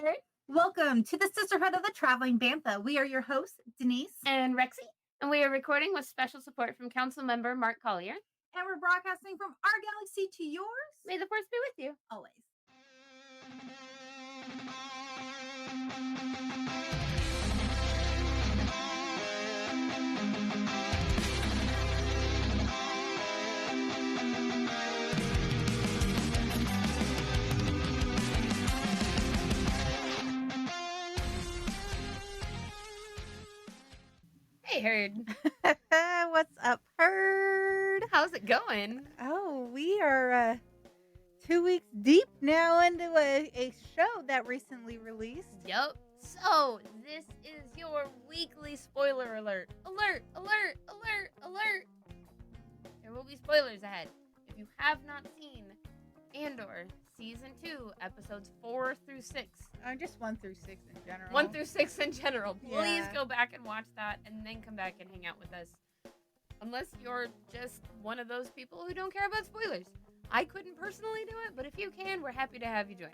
there. Welcome to the Sisterhood of the Traveling Bantha. We are your hosts, Denise. And Rexy, and we are recording with special support from Council Member Mark Collier. And we're broadcasting from our galaxy to yours. May the force be with you. Always. Hey, Herd. What's up, Herd? How's it going? Oh, we are 2 weeks deep now into a show that recently released. Yup. So, this is your weekly spoiler alert. Alert, alert, alert, alert. There will be spoilers ahead. If you have not seen Andor Season 2, Episodes 4 through 6. Just 1 through 6 in general. 1 through 6 in general. Please Yeah. go back and watch that and then come back and hang out with us. Unless you're just one of those people who don't care about spoilers. I couldn't personally do it, but if you can, we're happy to have you join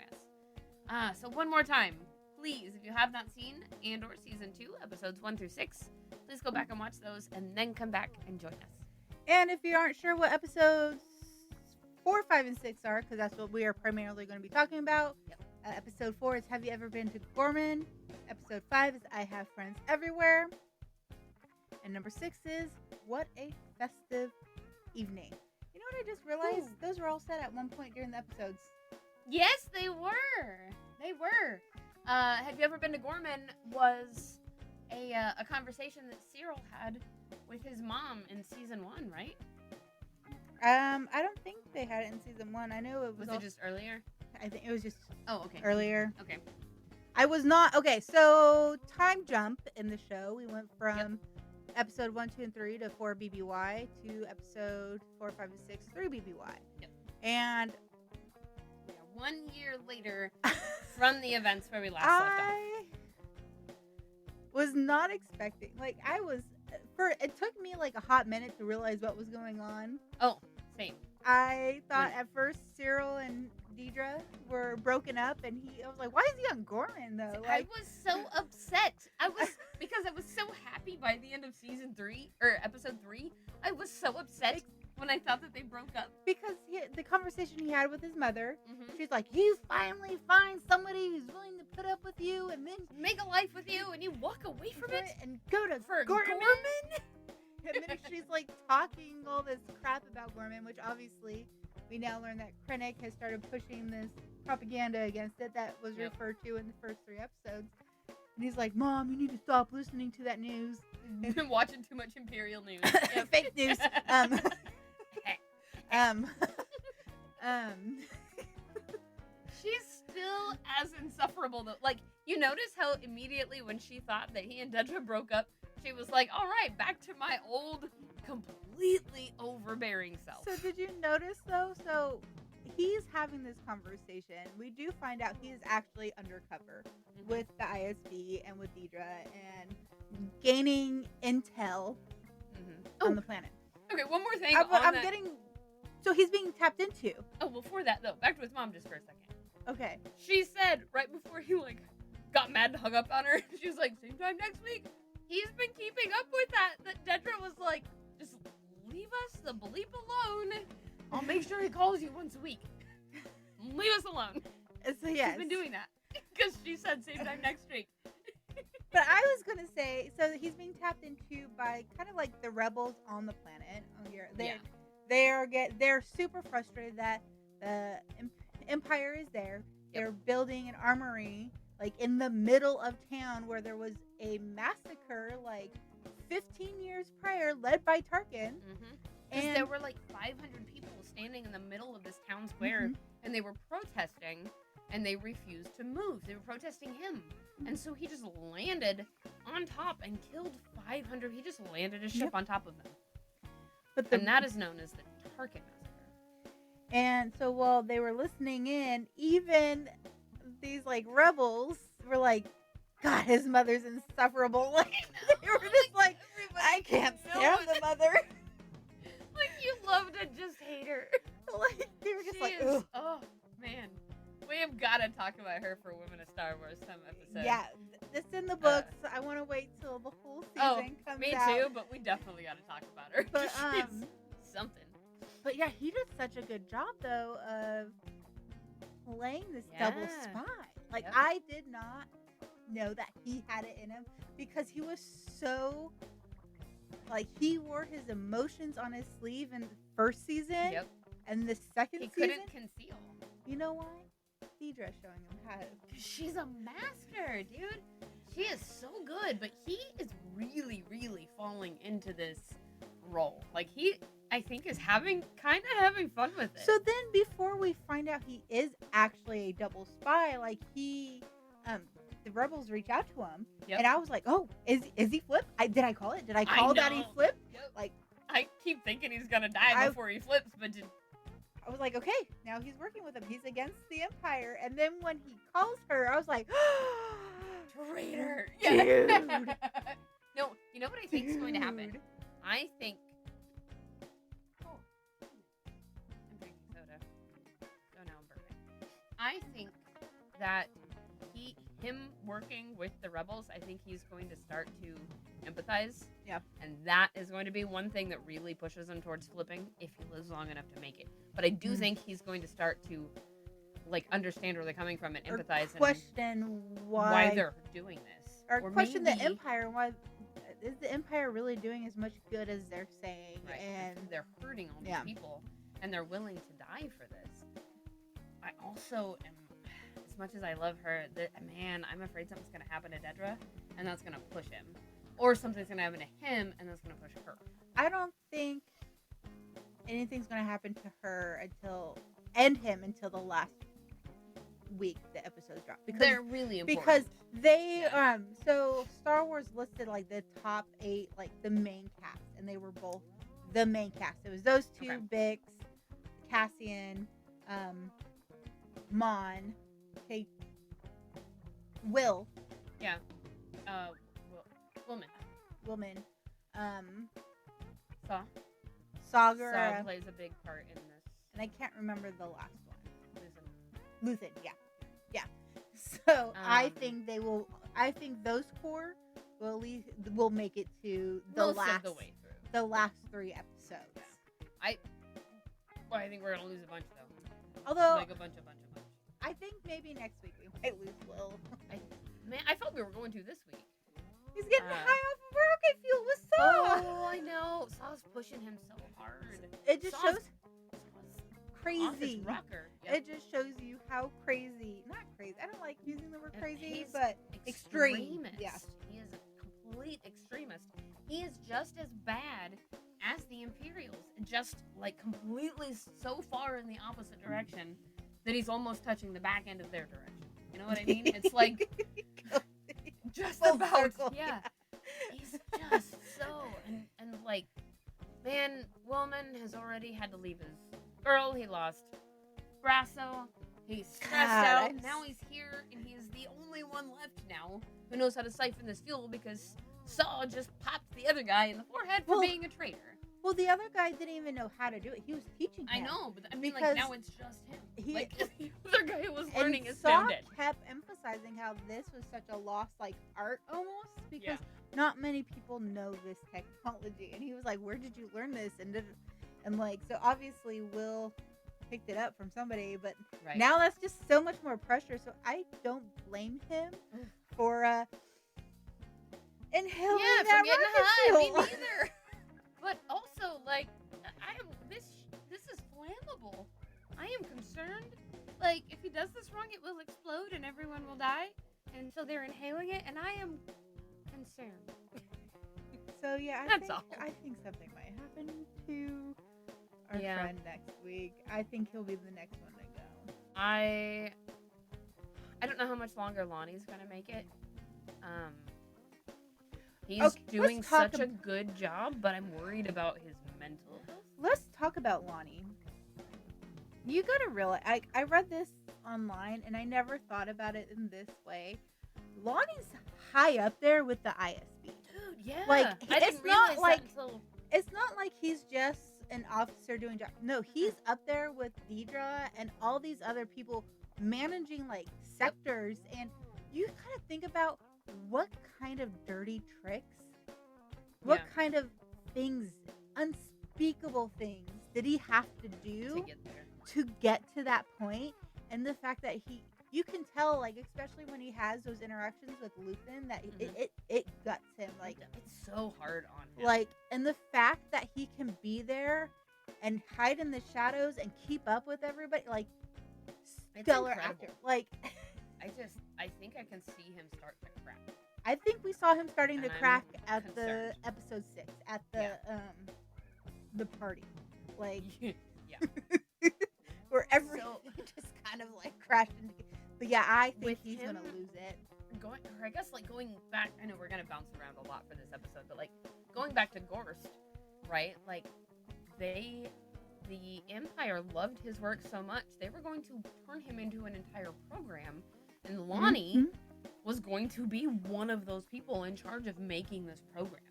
us. So one more time, please, if you have not seen Andor Season 2, Episodes 1 through 6, please go back and watch those and then come back and join us. And if you aren't sure what episodes 4, 5, and 6 are, because that's what we are primarily going to be talking about. Yep. Episode 4 is Have You Ever Been to Gorman? Episode 5 is I Have Friends Everywhere. And number 6 is What a Festive Evening. You know what I just realized? Ooh. Those were all said at one point during the episodes. Yes, they were. They were. Have You Ever Been to Gorman was a conversation that Cyril had with his mom in Season 1, right? I don't think they had it in Season 1. I know it was... Was it just earlier? I think it was just okay. earlier. Okay. I was not... Okay, so time jump in the show. We went from episode 1, 2, and 3 to 4 BBY to episode 4, 5, and 6, 3 BBY. Yep. And... 1 year later from the events where we last left off. I was not expecting... Like, I was... It took me like a hot minute to realize what was going on. Oh, same. I thought at first Cyril and Deidre were broken up, and I was like, why is he on Gorman though? I was so upset. Because I was so happy by the end of season 3 or episode 3. I was so upset when I thought that they broke up. Because the conversation he had with his mother, Mm-hmm. she's like, you finally find somebody who's willing to put up with you, and then Make a life with you, and you walk away from it and go to for Gorman. Gorman? And then she's like talking all this crap about Gorman, which obviously we now learn that Krennic has started pushing this propaganda against it that was referred to in the first 3 episodes. And he's like, Mom, you need to stop listening to that news. Been watching too much Imperial news. Fake news. She's still as insufferable though. Like, you notice how immediately when she thought that he and Dedra broke up, she was like, all right, back to my old, completely overbearing self. So did you notice though? So he's having this conversation. We do find out he is actually undercover with the ISB and with Deidre and gaining intel on the planet. Okay, one more thing. So he's being tapped into. Oh, before that though, back to his mom just for a second. Okay. She said right before he like got mad and hung up on her, she was like, same time next week. He's been keeping up with that. That Dedra was like, just leave us the bleep alone. I'll make sure he calls you once a week. Leave us alone. So yes. She's been doing that because she said same time next week. But I was gonna say, so he's being tapped into by kind of like the rebels on the planet. They're super frustrated that the Empire is there. Yep. They're building an armory like in the middle of town where there was a massacre like 15 years prior led by Tarkin. And there were like 500 people standing in the middle of this town square and they were protesting and they refused to move. They were protesting him. And so he just landed on top and killed 500. He just landed his ship on top of them. And that is known as the Tarkin Massacre. And so while they were listening in, even these like rebels were like, God, his mother's insufferable. Like they were just like, I can't stand the mother. Like you love to just hate her. Like they were just She like, is, ugh. oh man. We have got to talk about her for Women of Star Wars some episode. Yeah, this in the books. I want to wait till the whole season comes me out. Me too, but we definitely got to talk about her. But She's something. But yeah, he did such a good job though of playing this double spy. Like I did not know that he had it in him because he was so like he wore his emotions on his sleeve in the first season. Yep. And the second he season, couldn't conceal. You know why? Deidre showing him how to. She's a master, dude. She is so good, but he is really, really falling into this role. Like I think is having fun with it. So then, before we find out he is actually a double spy, like the rebels reach out to him, and I was like, "Oh, is he flipped? Did I call it? Did I call that he flipped?" Yep. Like, I keep thinking he's gonna die before he flips, but I was like, "Okay, now he's working with him. He's against the Empire." And then when he calls her, I was like, "Traitor, dude!" No, you know what I think is going to happen? I think. I'm drinking soda. Oh, now I'm burping. I think that him working with the rebels, I think he's going to start to empathize. Yeah. And that is going to be one thing that really pushes him towards flipping if he lives long enough to make it. But I do think he's going to start to understand where they're coming from and empathize or question and why they're doing this. Or question the Empire. Why is the Empire really doing as much good as they're saying? Right. And they're hurting all these people, and they're willing to die for this. I also am, as much as I love her, I'm afraid something's going to happen to Dedra, and that's going to push him. Or something's going to happen to him, and that's going to push her. I don't think anything's going to happen to her until the last week the episodes drop. Because they're really important. Because they, so Star Wars listed, like, the top 8, like, the main cast, and they were both the main cast. It was those two, Bix, Cassian, Mon, Will. Yeah. Woman. Saw plays a big part in this. And I can't remember the last one. Luthen, yeah. So I think those core will make it to the last last 3 episodes. Yeah. I think we're gonna lose a bunch though. Although like a bunch. I think maybe next week we might lose Will. I thought we were going to this week. He's getting high off of rocket fuel with Saw. Oh, I know. Saw's pushing him so hard. It just shows crazy. Rocker. Yep. It just shows you how crazy. Not crazy. I don't like using the word crazy, but extreme. Yeah. He is a complete extremist. He is just as bad as the Imperials, just like completely so far in the opposite direction that he's almost touching the back end of their direction. You know what I mean? It's like just about circle. Yeah. He's just so and like, man, Woolman has already had to leave his girl. He lost Brasso. He's stressed out. Now he's here, and he is the only one left now who knows how to siphon this fuel because Saw just popped the other guy in the forehead for being a traitor. Well, the other guy didn't even know how to do it. He was teaching him. I know, but I mean, like, now it's just him. The other guy who was learning is Saw found it. Kept emphasizing how this was such a lost, like, art almost, because not many people know this technology. And he was like, "Where did you learn this?" And like, so obviously Will picked it up from somebody, but now that's just so much more pressure. So I don't blame him for inhaling that rocket fuel. Me neither. But also, like, this is flammable. I am concerned. Like, if he does this wrong, it will explode and everyone will die. And so they're inhaling it, and I am concerned. So yeah, I think something might happen to our friend next week. I think he'll be the next one to go. I don't know how much longer Lonnie's gonna make it. He's doing such a good job, but I'm worried about his mental health. Let's talk about Lonnie. You gotta realize, I read this online, and I never thought about it in this way. Lonnie's high up there with the ISB. Dude, yeah. Like, it's not like he's just an officer doing job. No, he's up there with Deidre and all these other people managing like sectors, and you kind of think about what kind of dirty tricks, what kind of things, unspeakable things did he have to do to get there. to get to that point. And the fact that you can tell, like, especially when he has those interactions with Luthen, that it guts him, like, it's so hard on him. like, and the fact that he can be and hide in the shadows and keep up with everybody, like, stellar actor. Like, I think I can see him start to crack. I think we saw him starting to crack at concerned. the episode 6 at the party, like, yeah, where everything just kind of like crashed into. But yeah, I think he's gonna lose it. Going back, I know we're gonna bounce around a lot for this episode, but like going back to Gorst, right? Like the Empire loved his work so much they were going to turn him into an entire program, and Lonnie was going to be one of those people in charge of making this program.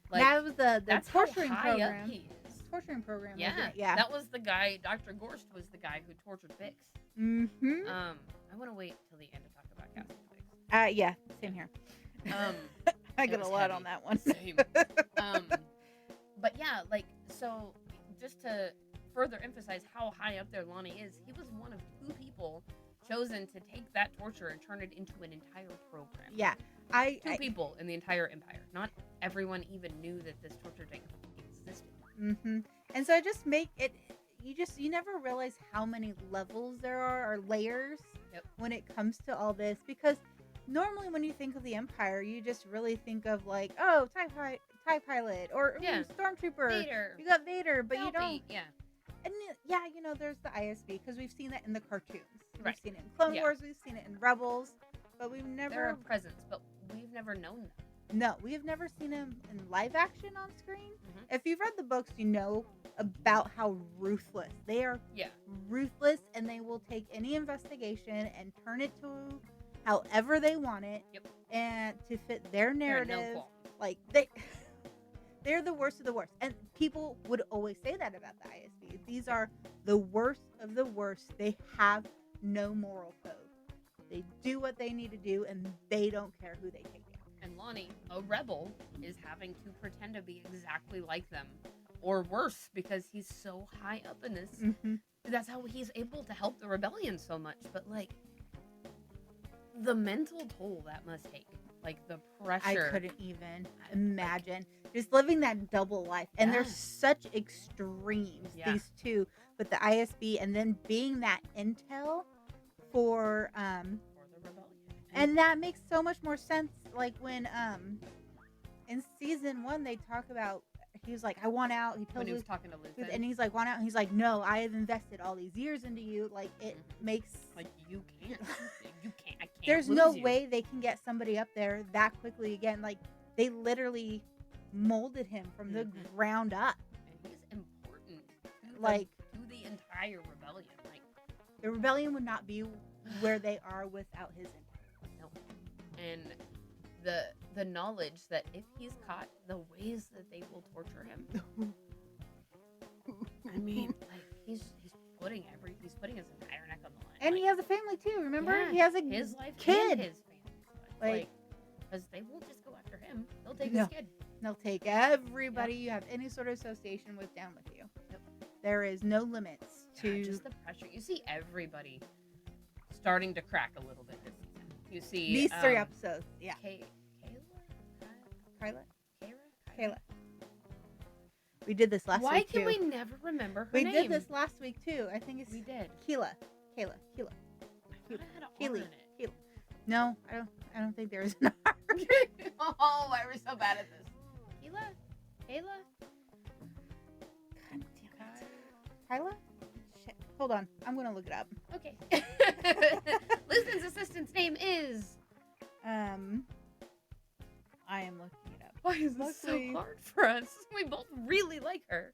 Like, that was the torturing how high program. Up he is. Torturing program. Yeah, wasn't it? Yeah. That was the guy. Dr. Gorst was the guy who tortured Bix. Mm-hmm. I want to wait till the end to talk about Cassie Bix. Yeah, same here. I got a lot heavy. on that one. Same. But yeah, like, so just to further emphasize how high up there Lonnie is, he was one of 2 people chosen to take that torture and turn it into an entire program. Yeah, 2 people in the entire Empire. Not everyone even knew that this torture technique existed. Mm-hmm. And so I just make it. You never realize how many levels there are, or layers, when it comes to all this, because normally when you think of the Empire, you just really think of like, oh, TIE pilot, or Stormtrooper. Vader. You got Vader, but Kelpie, you don't. Yeah. And there's the ISB, because we've seen that in the cartoons. Right. We've seen it in Clone Wars, we've seen it in Rebels, but we've never. They're a presence, but we've never known them. No, we have never seen them in live action on screen. Mm-hmm. If you've read the books, you know about how ruthless they are. Yeah. Ruthless, and they will take any investigation and turn it to however they want it, and to fit their narrative. Like they're the worst of the worst, and people would always say that about the ISB. These are the worst of the worst. They have no moral code. They do what they need to do, and they don't care who they take down. And Lonnie, a rebel, is having to pretend to be exactly like them, or worse, because he's so high up in this. Mm-hmm. That's how he's able to help the rebellion so much. But like, the mental toll that must take, like the pressure. I couldn't even imagine just living that double life. And there's such extremes, these two, with the ISB, and then being that intel for the rebellion. And that makes so much more sense. Like when in season 1 they talk about, he was like, I want out. He when he was talking to Luthen, and he's like, want out. And he's like, no, I have invested all these years into you. Like, it makes like, you can't. I can't. There's no way they can get somebody up there that quickly again. Like, they literally molded him from the ground up. And he's important to the entire rebellion. Like, the rebellion would not be where they are without his input. No. And the knowledge that if he's caught, the ways that they will torture him. I mean, like, he's putting his entire neck on the line. And like, he has a family too. Remember, yeah, he has his life kid. And his family's life. Like, because they won't just go after him. They'll take his kid. They'll take everybody you have any sort of association with down with you. Yep. There is no limits to just the pressure. You see everybody starting to crack a little bit this season. You see these 3 episodes. Yeah. Kayla. We did this last week. Why can we never remember her we name? We did this last week too. I think it's we did. Keela. I thought I had an R in it. Keely. No, I don't think there is an R. Oh, why we're so bad at this. Kayla? God damn it. Kyla? Shit. Hold on. I'm gonna look it up. Okay. Luthen's assistant's name is I am looking it up. Why is this so hard for us? We both really like her.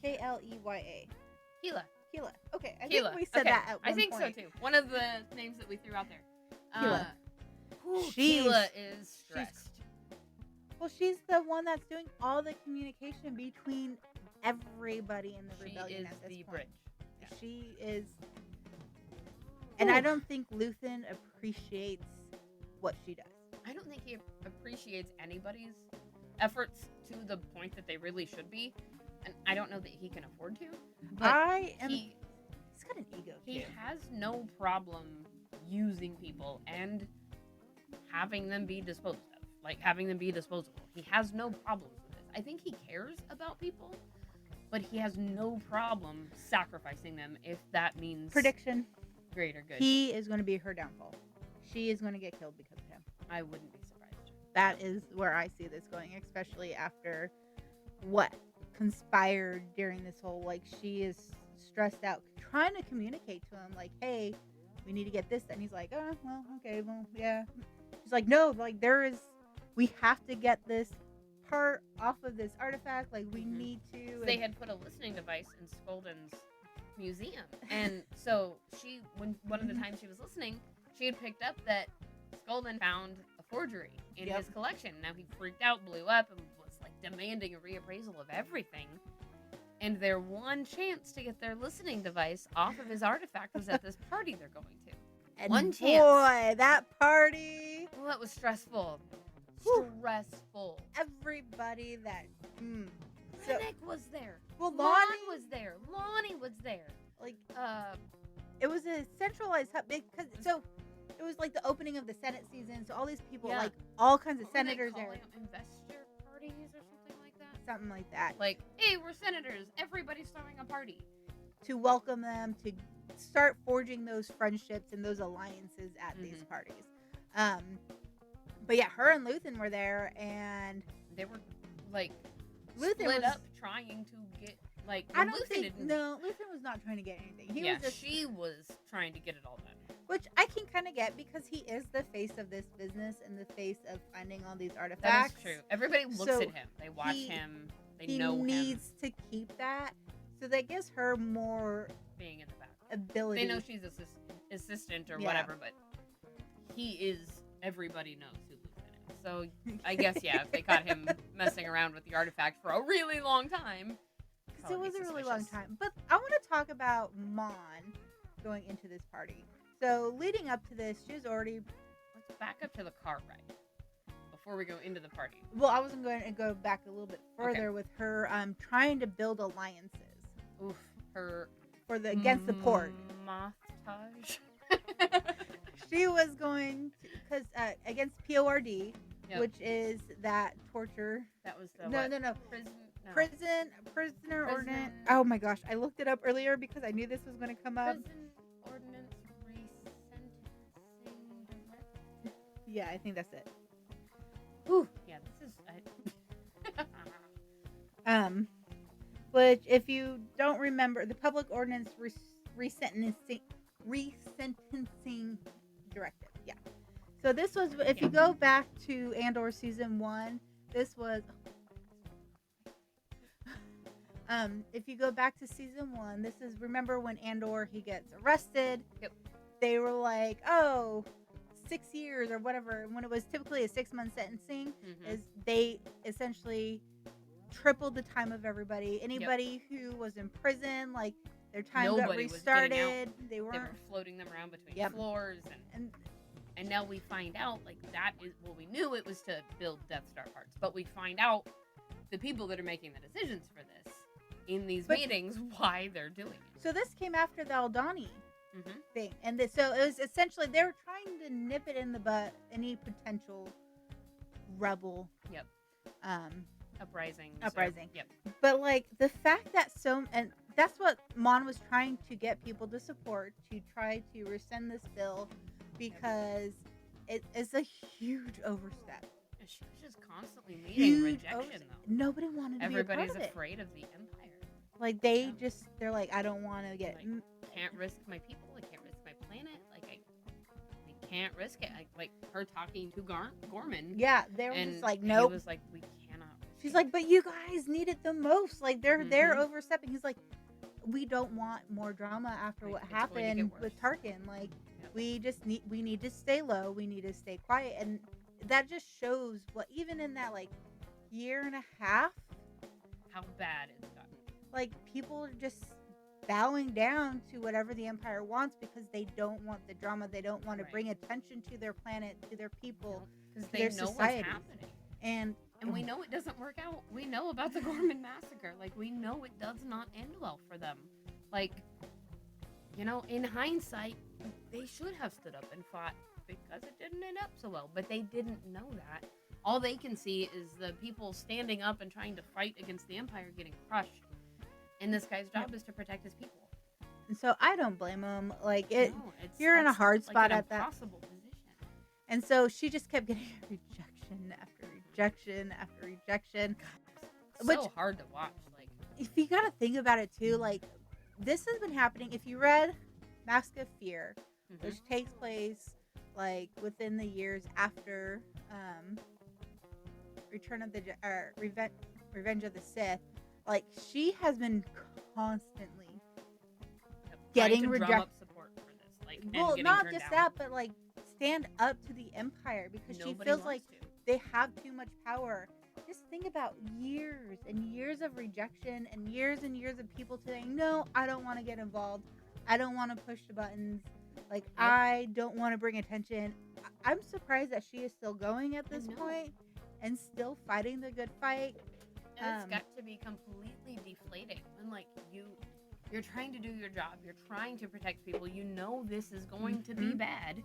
K-L-E-Y-A. Keela. Okay, I think we said that at one point. I think so too. One of the names that we threw out there. Keela. Keela is stressed. She's the one that's doing all the communication between everybody in the rebellion at this point. Bridge. Yeah. She is And I don't think Luthen appreciates what she does. I don't think he appreciates anybody's efforts to the point that they really should be. And I don't know that he can afford to. But he's got an ego, he too. has no problem using people and having them be disposed of. Like, having them be disposable. He has no problems with this. I think he cares about people, but he has no problem sacrificing them if that means Prediction. greater good. He is going to be her downfall. She is going to get killed because of him. I wouldn't be surprised. That is where I see this going, especially after what conspired during this whole, like, she is stressed out trying to communicate to him, like, hey, we need to get this, and he's like, oh, well, okay, well, yeah. She's like, no, like, we have to get this part off of this artifact, like, we need to. They had put a listening device in Skolden's museum, and so when one of the times she was listening, she had picked up that Skolden found a forgery in his collection. Now he freaked out, blew up, and was like demanding a reappraisal of everything. And their one chance to get their listening device off of his artifact was at this party they're going to. And one chance. Boy, that party. Well, that was stressful. Stressful. Everybody that. Krennic was there. Well, Lonnie was there. Lonnie was there. Like, it was a centralized hub because it was like the opening of the Senate season, so all these people, like all kinds of senators there. Investor parties or something like that. Something like that. Like, hey, we're senators. Everybody's throwing a party to welcome them, to start forging those friendships and those alliances at these parties. But yeah, her and Luthen were there, and they were like Luthen split up trying to get like. I don't think Luthen was not trying to get anything. She was trying to get it all done. Which I can kind of get because he is the face of this business and the face of finding all these artifacts. That is true. Everybody looks at him. They watch him. They know him. He needs to keep that. So that gives her more being in the back ability. They know she's assistant or whatever, but he is. Everybody knows who Luthen is. So I guess if they caught him messing around with the artifact for a really long time. Because it was a really long time. But I want to talk about Mon going into this party. So leading up to this, she was already. Let's back up to the car ride before we go into the party. Well, I wasn't going to go back a little bit further with her trying to build alliances. Oof, her against the port. Montage. She was going because against PORD, which is that torture. That was the no. Prisoner ordinance. Oh my gosh, I looked it up earlier because I knew this was going to come up. Prison ordinance resentencing directive. Yeah, I think that's it. Ooh, yeah, this is. Which if you don't remember, the public ordinance resentencing directive. Yeah. So this was, if you go back to Andor season 1, this was. If you go back to season 1, this is, remember when Andor, he gets arrested. Yep. They were like, 6 years or whatever. When it was typically a 6-month sentencing, is they essentially tripled the time of everybody. Anybody who was in prison, like their time got restarted. They were floating them around between floors, and now we find out like that is we knew it was to build Death Star parts, but we find out the people that are making the decisions for this in these meetings why they're doing it. So this came after the Aldhani thing, and so it was essentially they were trying to nip it in the butt any potential rebel. Uprising. But like the fact that and that's what Mon was trying to get people to support, to try to rescind this bill, because it is a huge overstep. She was just constantly meeting rejection though. Nobody wanted to Everybody's be a part of afraid of the Empire. Like they're like, I don't want to get. Can't risk my people. I can't risk my planet. Like I can't risk it. Like her talking to Gorman. Yeah, they were just like, nope. He was like, we cannot. She's like, but you guys need it the most. Like they're overstepping. He's like, we don't want more drama after what happened with Tarkin. Like we need to stay low. We need to stay quiet, and that just shows what even in that like year and a half, how bad it's gotten. Like people are just bowing down to whatever the Empire wants because they don't want the drama. They don't want to bring attention to their planet, to their people, because to they their know society. what's happening. And we know it doesn't work out. We know about the Gorman massacre. Like, we know it does not end well for them. Like, you know, in hindsight, they should have stood up and fought because it didn't end up so well. But they didn't know that. All they can see is the people standing up and trying to fight against the Empire getting crushed. And this guy's job is to protect his people. And so I don't blame him. Like, you're in a that's hard spot like an at that. impossible position. And so she just kept getting rejection after rejection after rejection. Which, so hard to watch. Like, if you got to think about it too, like, this has been happening. If you read Mask of Fear, which takes place like within the years after Revenge of the Sith, like, she has been constantly getting rejection. Support for this, like, well, not just that, but like stand up to the Empire because she feels like they have too much power. Just think about years and years of rejection and years of people saying, no, I don't want to get involved. I don't want to push the buttons. Like, I don't want to bring attention. I'm surprised that she is still going at this point and still fighting the good fight. And it's got to be completely deflating when, like, you're trying to do your job. You're trying to protect people. You know this is going to be bad.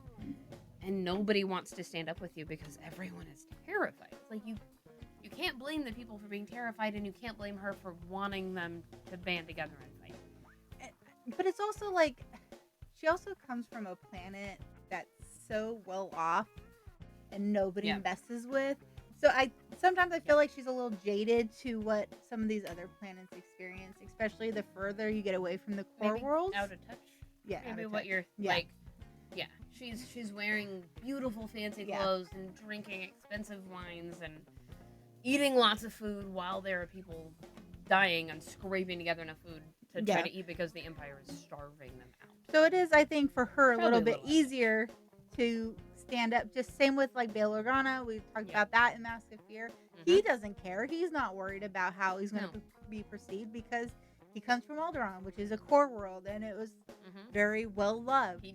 And nobody wants to stand up with you because everyone is terrified. It's like, you can't blame the people for being terrified, and you can't blame her for wanting them to band together and fight. But it's also like, she also comes from a planet that's so well off and nobody messes with. So sometimes I feel like she's a little jaded to what some of these other planets experience, especially the further you get away from the core world. Out of touch. Yeah. Maybe what you're like. Yeah. She's wearing beautiful fancy clothes and drinking expensive wines and eating lots of food while there are people dying and scraping together enough food to try to eat because the Empire is starving them out. So it is, I think, for her a little bit easier to stand up. Just same with like Bail Organa. We've talked about that in Mask of Fear. He doesn't care. He's not worried about how he's going to be perceived because he comes from Alderaan, which is a core world, and it was very well loved. He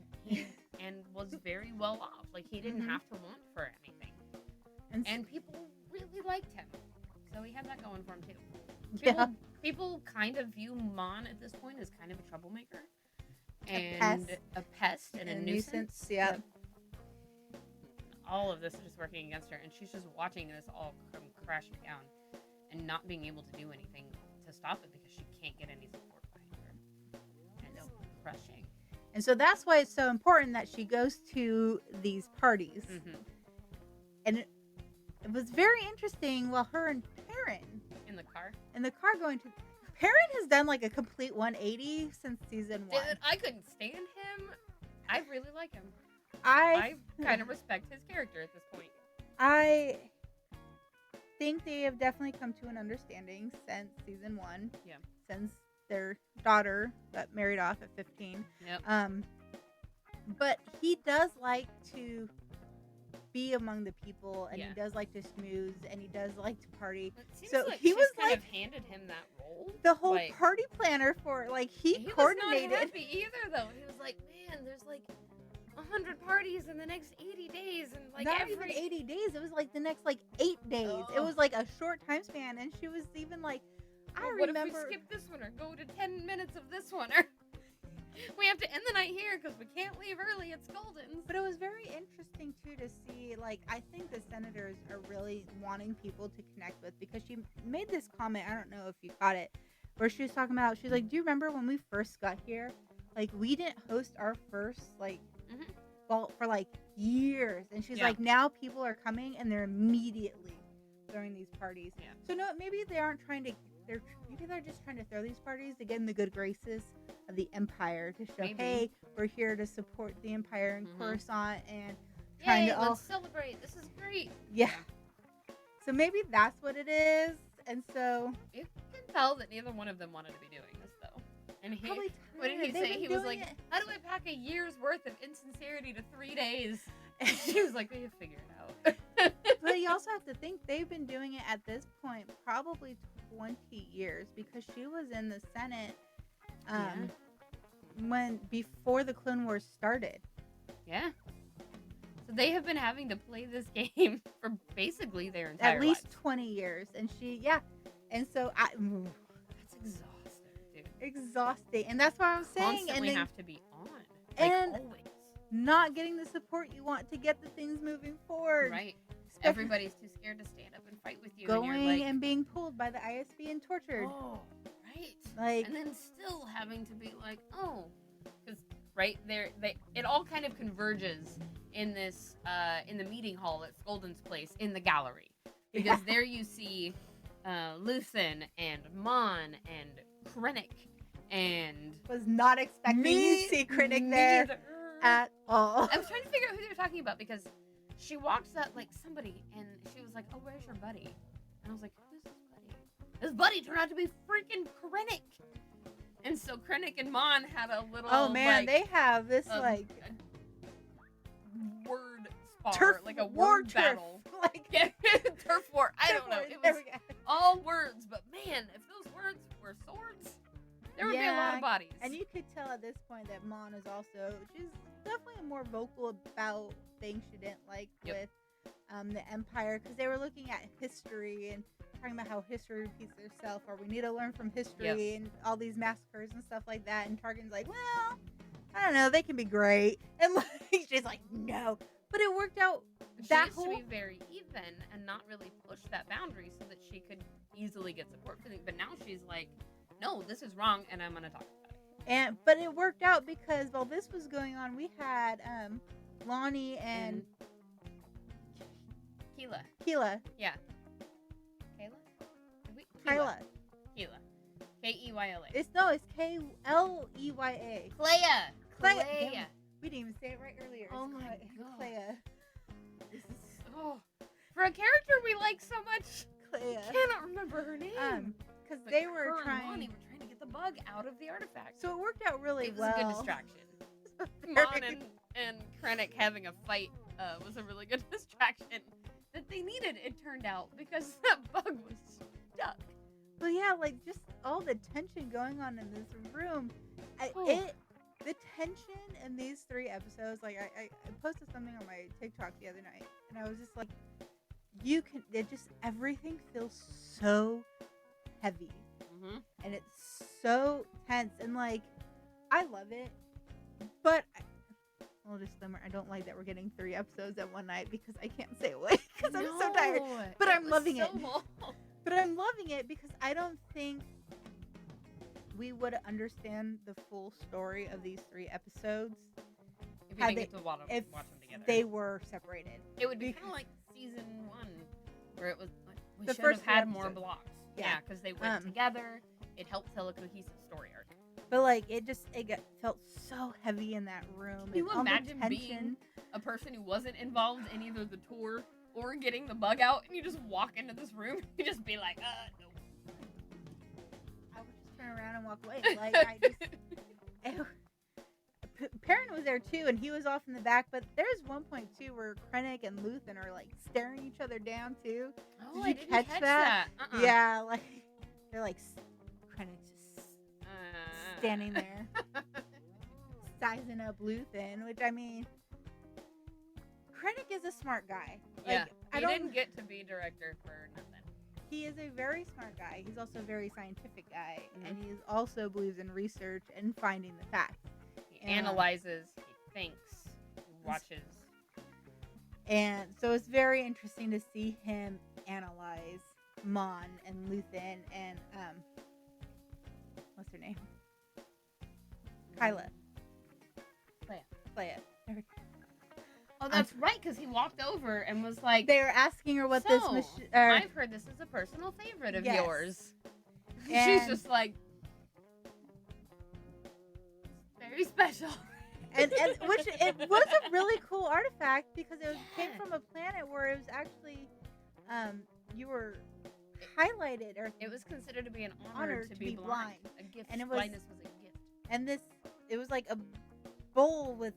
and was very well off. Like, he didn't have to want for anything. And people really liked him. So he had that going for him too. People kind of view Mon at this point as kind of a troublemaker. And a pest and a nuisance. Yeah. All of this is just working against her, and she's just watching this all come crashing down and not being able to do anything to stop it because she can't get any support behind her. And it's crushing. And so that's why it's so important that she goes to these parties. And it was very interesting while her and Perrin in the car going to... Perrin has done like a complete 180 since season 1. Dude, I couldn't stand him. I really like him. I kind of respect his character at this point. I think they have definitely come to an understanding since season 1. Yeah. Since their daughter got married off at 15. Yep. But he does like to be among the people, and he does like to schmooze, and he does like to party. So like he was kind of handed him that role. The whole party planner for he coordinated. Was not happy either, though. He was like, "Man, there's like 100 parties in the next 80 days, and like not even 80 days. It was like the next 8 days. It was like a short time span, and she was even like, I remember. What if we skip this one or go to 10 minutes of this one or?" We have to end the night here because we can't leave early. It's Golden. But it was very interesting, too, to see, I think the senators are really wanting people to connect with, because she made this comment, I don't know if you caught it, where she was talking about, she's like, do you remember when we first got here? We didn't host our first, ball for, years. And she's like, now people are coming and they're immediately throwing these parties. Yeah. So, no, maybe they aren't trying to, maybe they're just trying to throw these parties to get in the good graces of the Empire, to show, hey, we're here to support the Empire in Coruscant and trying to let's celebrate. This is great. Yeah. So maybe that's what it is. And so you can tell that neither one of them wanted to be doing this, though. And he, what did he say? He was like, how do I pack a year's worth of insincerity to 3 days? And she was like, well, you figure it out. But you also have to think they've been doing it at this point probably 20 years, because she was in the Senate Before the Clone Wars started. Yeah. So they have been having to play this game for basically their entire At least lives. 20 years. And and so that's exhausting, dude. Exhausting. And that's what I'm saying. Constantly and then, have to be on. Like, and always. Not getting the support you want to get the things moving forward. Right. Everybody's too scared to stand up and fight with you. Going and being pulled by the ISB and tortured. Oh, right. Like, and then still having to be like, oh, because right there, it all kind of converges in this, in the meeting hall at Skolden's place in the gallery, because there you see, Luthen and Mon and Krennic, and was not expecting to see Krennic there at all. I was trying to figure out who they were talking about because she walks up like somebody, and she was like, "Oh, where's your buddy?" And I was like, "Who's this buddy?" His buddy turned out to be freaking Krennic. And so Krennic and Mon had a little. Oh man, they have this a word spar, like a word battle, like turf war. I don't know. It was all words, but man, if those words were swords, there would be a lot of bodies. And you could tell at this point that Mon is also, she's definitely more vocal about things she didn't like with the Empire, because they were looking at history and talking about how history repeats itself, or we need to learn from history and all these massacres and stuff like that. And Tarkin's like, well, I don't know, they can be great. And like, she's like, no. But it worked out. She used to be very even and not really push that boundary so that she could easily get support for things. But now she's like, no, this is wrong, and I'm going to talk about it. But it worked out because while this was going on, we had Lonnie and Keela. Yeah. Kyla. Keila. Keyla. It's Klea. Klea. We didn't even say it right earlier. Oh my god. Klea. This is for a character we like so much. Klea. I cannot remember her name. Because they were trying. Lonnie were trying to get the bug out of the artifact. So it worked out really well. It was a good distraction. Mon and Krennic having a fight was a really good distraction that they needed, it turned out, because that bug was stuck. Well, yeah, like just all the tension going on in this room. The tension in these 3 episodes, like I posted something on my TikTok the other night, and I was just like, everything feels so heavy. Mm-hmm. And it's so tense, and like, I love it, but well, disclaimer, I don't like that we're getting 3 episodes at one night because I can't stay awake because I'm so tired. But I'm loving it. But I'm loving it because I don't think we would understand the full story of these 3 episodes if you didn't get to watch them together. They were separated. It would be kind of like season 1, where it was like, we the should first have had episode. more blocks. Yeah, because they went together. It helped tell a cohesive story arc. But like, felt so heavy in that room. Can you imagine being a person who wasn't involved in either the tour or getting the bug out, and you just walk into this room, you just be like, no. I would just turn around and walk away. Like, Perrin was there too, and he was off in the back. But there's one point too where Krennic and Luthen are like staring each other down too. Oh, Did you catch that? Yeah, like they're like Krennic's just standing there, sizing up Luthen. Which, I mean, Krennic is a smart guy. Yeah, he didn't get to be director for nothing. He is a very smart guy. He's also a very scientific guy, and he also believes in research and finding the facts. He analyzes, he thinks, he watches. And so it's very interesting to see him analyze Mon and Luthen and what's her name? Kyla. Playa. Oh, that's right, because he walked over and was like, they were asking her what this machine. I've heard this is a personal favorite of yours. And she's just like, very special. and which it was a really cool artifact because it came from a planet where it was actually you were highlighted, or it was considered to be an honor to be blind. A gift. And blindness was a gift. And it was like a bowl with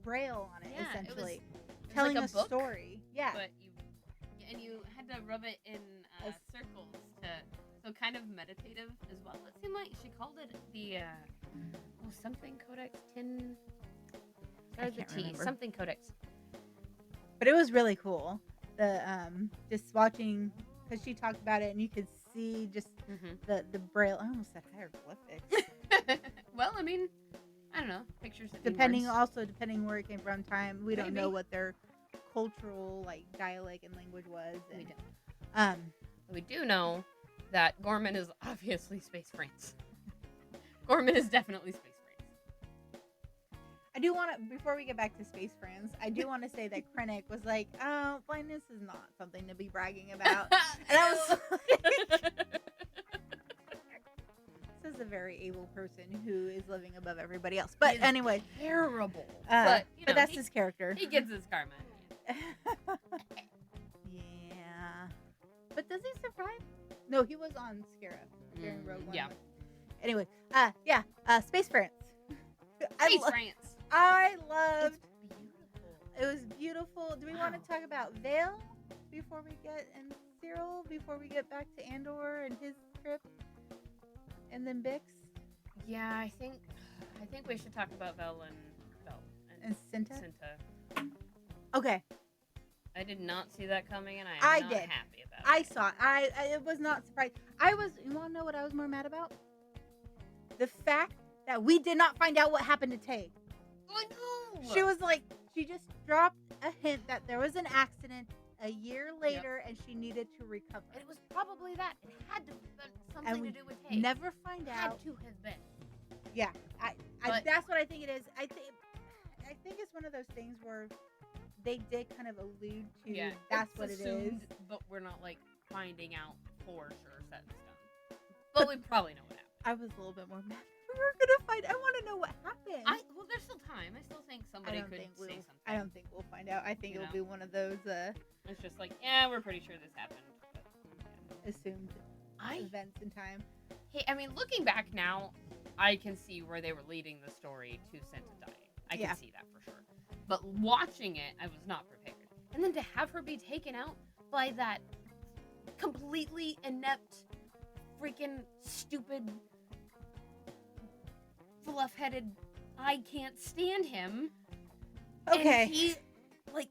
braille on it, essentially, it was telling like a book, story. Yeah, but you had to rub it in circles so so kind of meditative as well. It seemed like she called it the something codex tin. Started the T, remember. something codex. But it was really cool. The just watching, because she talked about it, and you could see just the braille. I almost said hieroglyphics. Well, I mean, I don't know, pictures. That depending mean words. Where it came from, time. We don't Maybe. know what their cultural dialect and language was. And, We don't. We do know that Gorman is obviously Space France. Gorman is definitely Space France. I do want to, before we get back to Space France, I do want to say that Krennic was like, "Oh, blindness is not something to be bragging about," and I was like, "This is a very able person who is living above everybody else." But He's anyway, terrible. but You know, that's his character. He gets his karma. Yeah, but does he survive? No, he was on Scarab during Rogue One. Yeah. Anyway, Space France. Space France. I loved. It's beautiful. It was beautiful. Do we want to talk about Vale before we get and Cyril before we get back to Andor and his trip, and then Bix Yeah, I think we should talk about Vel and Cinta? Cinta. Okay, I did not see that coming, and I I'm not did. happy about I it. saw it. I was not surprised. I was. You want to know what I was more mad about? The fact that we did not find out what happened to Tay. I know. She was like, she just dropped a hint that there was an accident a year later, and she needed to recover. And it was probably that. It had to have been And something we to do with Tay. never find Had out. to have been. Yeah, But- that's what I think it is. I think it's one of those things where they did kind of allude to Yeah, that's it's what it is. assumed, but we're not finding out for sure, set in stone. But we probably know what happened. I was a little bit more mad. We're gonna find. I want to know what happened. Well, there's still time. I still think somebody could say something. I don't think we'll find out. I think You it'll know? be one of those It's just like, yeah, we're pretty sure this happened. But, yeah. assumed events in time. Hey, I mean, looking back now, I can see where they were leading the story to Cinta dying. I can see that for sure. But watching it, I was not prepared. And then to have her be taken out by that completely inept, freaking stupid, fluff-headed, I can't stand him. Okay. And he,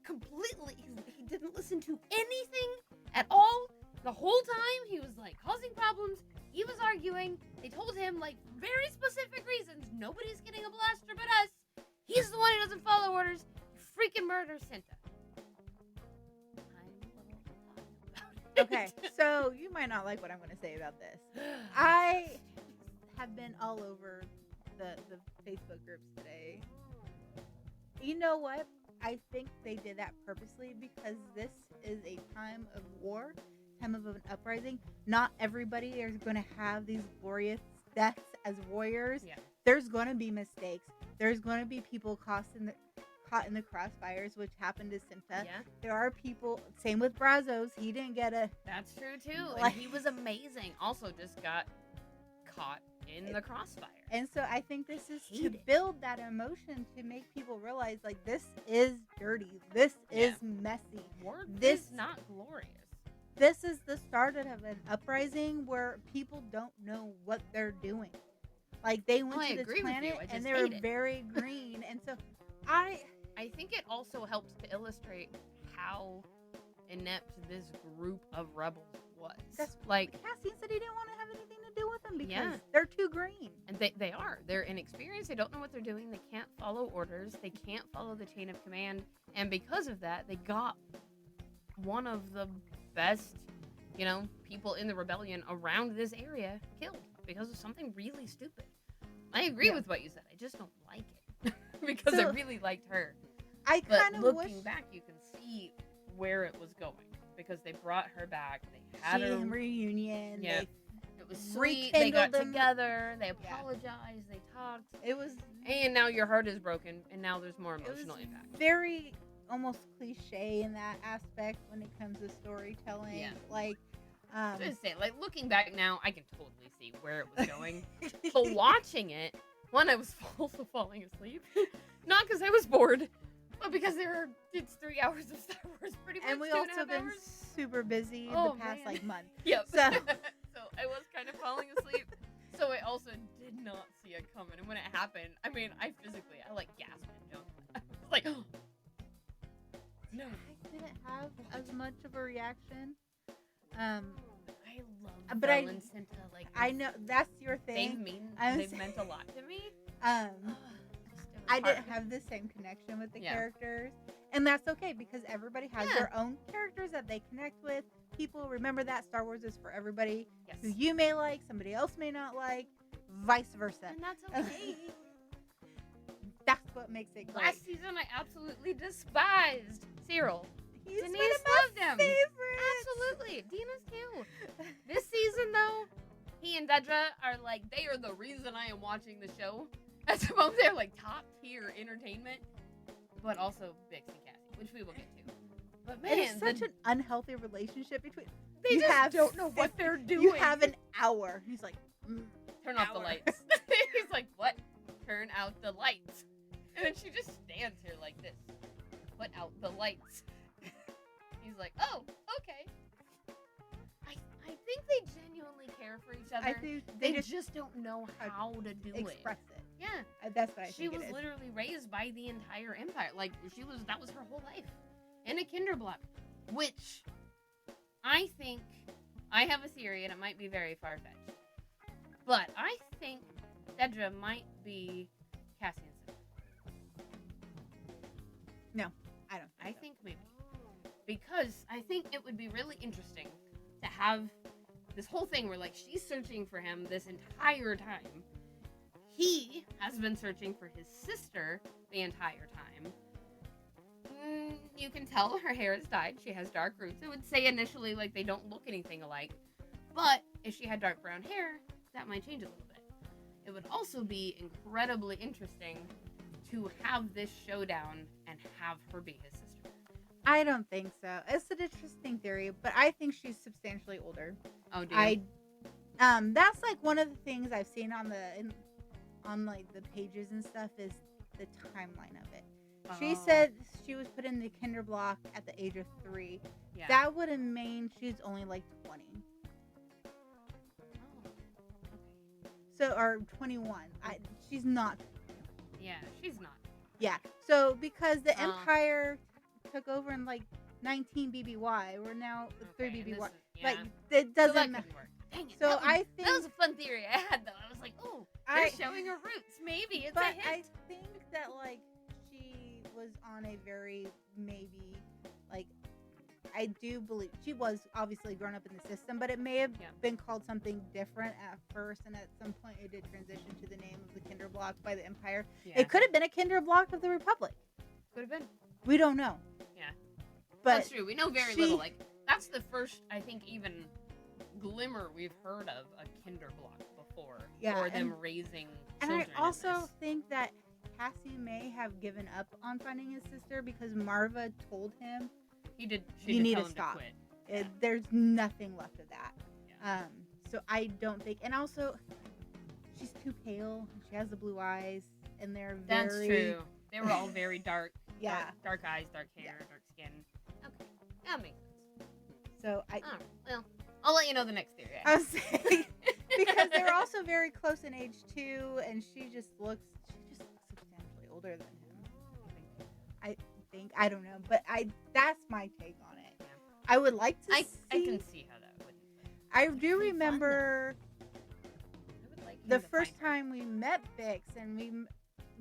completely, he didn't listen to anything at all. The whole time, he was, causing problems. He was arguing. They told him, very specific reasons. Nobody's getting a blaster but us. He's the one who doesn't follow orders. You freaking murder Cinta. I'm a little hot about it. Okay, so you might not like what I'm going to say about this. I have been all over the Facebook groups today. You know what? I think they did that purposely because this is a time of war, time of an uprising. Not everybody is going to have these glorious deaths as warriors. Yeah. There's going to be mistakes. There's going to be people caught in the crossfires, which happened to Cinta. Yeah, There are people, same with Brazos. He didn't get a... that's true too. And Like- he was amazing. Also, just got caught in the crossfire. And so I think this is to Hate it. build that emotion to make people realize, this is dirty. This is messy. War This- is not glorious. This is the start of an uprising where people don't know what they're doing. They went I to this agree with you. planet I just and they were hate it. very green. And so I think it also helps to illustrate how inept this group of rebels was. That's like, Cassian said he didn't want to have anything to do with them because Yeah. they're too green. and they are. They're inexperienced. They don't know what they're doing. They can't follow orders. They can't follow the chain of command. And because of that, they got one of the best, people in the rebellion around this area killed because of something really stupid. I agree with what you said. I just don't like it because I So- really liked her. I But kind of looking wish back, you can see where it was going because they brought her back. They had her. reunion. Yeah. They, It was sweet. They got rekindled them. together. They apologized. They talked. it was And now your heart is broken, and now there's more it was emotional impact. very almost cliche in that aspect when it comes to storytelling. Yeah. Just Just say, looking back now, I can totally see where it was going. But watching it, I was also falling asleep. Not because I was bored, but because it's 3 hours of Star Wars, pretty much. and we 2.5 also been hours. super busy Oh, the past man. month. Yep. So- So I was kind of falling asleep. So I also did not see it coming. And when it happened, I mean, I like gasped and jumped. I was like, oh, no. I didn't have as much of a reaction. I love but Belle and Cinta. Like, I know that's your thing. They've meant a lot to me. I didn't have the same connection with the characters. And that's okay because everybody has their own characters that they connect with. People remember that Star Wars is for everybody. Yes. Who you may like, somebody else may not like, vice versa. And that's okay. That's what makes it great. Last season, I absolutely despised Cyril. He's Denise one of my loved him. favorites. Absolutely. Dina's too. This season, though, he and Dedra are like, they are the reason I am watching the show. I suppose they're like top tier entertainment, but also Bix and Cassie, which we will get to. But man, it's such an unhealthy relationship between. They just don't know what they're doing. You have an hour. He's like, turn off the lights. He's like, what? Turn out the lights. And then she just stands here like this. Put out the lights. He's like, oh, okay. I think they genuinely care for each other. I think they just don't know how to do express it. Yeah. That's what I think She was literally raised by the entire empire. Like, that was her whole life. In a Kinderblock. Which, I think, I have a theory, and it might be very far-fetched. But I think Dedra might be Cassie and Cinta. No, I don't. I think maybe. Because I think it would be really interesting to have this whole thing where, like, she's searching for him this entire time. He has been searching for his sister the entire time. You can tell her hair is dyed. She has dark roots. I would say initially, like, they don't look anything alike. But if she had dark brown hair, that might change a little bit. It would also be incredibly interesting to have this showdown and have her be his sister. I don't think so. It's an interesting theory, but I think she's substantially older. Oh, do you? That's like one of the things I've seen on like the pages and stuff is the timeline of it. She said she was put in the Kinderblock at the age of 3. Yeah. That would have mean she's only like 20. Oh, okay. So, or 21. She's not. Yeah, she's not. Yeah. So, because the Empire took over in like 19 BBY, we're now 3 BBY. Like, it doesn't matter. Dang it. So, I think. That was a fun theory I had, though. I was like, oh, they're showing her roots. Maybe it's a hint. I think that, like, she was on a very, maybe, like, I do believe she was obviously grown up in the system, but it may have been called something different at first, and at some point it did transition to the name of the Kinderblock by the Empire. Yeah. It could have been a Kinderblock of the Republic. Could have been. We don't know. Yeah. But that's true. We know very little. Like, that's the first, I think, even glimmer we've heard of a Kinderblock before. Yeah. Or them raising children. And I also think that Cassie may have given up on finding his sister because Marva told him you need to stop. There's nothing left of that. Yeah. So I don't think, and also she's too pale. She has the blue eyes, and they're very. That's true. They were all very dark. Yeah. Dark eyes, dark hair, dark skin. Okay, that makes sense. So well, I'll let you know the next theory. I was saying because they're also very close in age too, and she just looks substantially older than him. I don't know, but that's my take on it. Yeah. I would like to see. I can see how that would. I do remember the first time we met Bix, and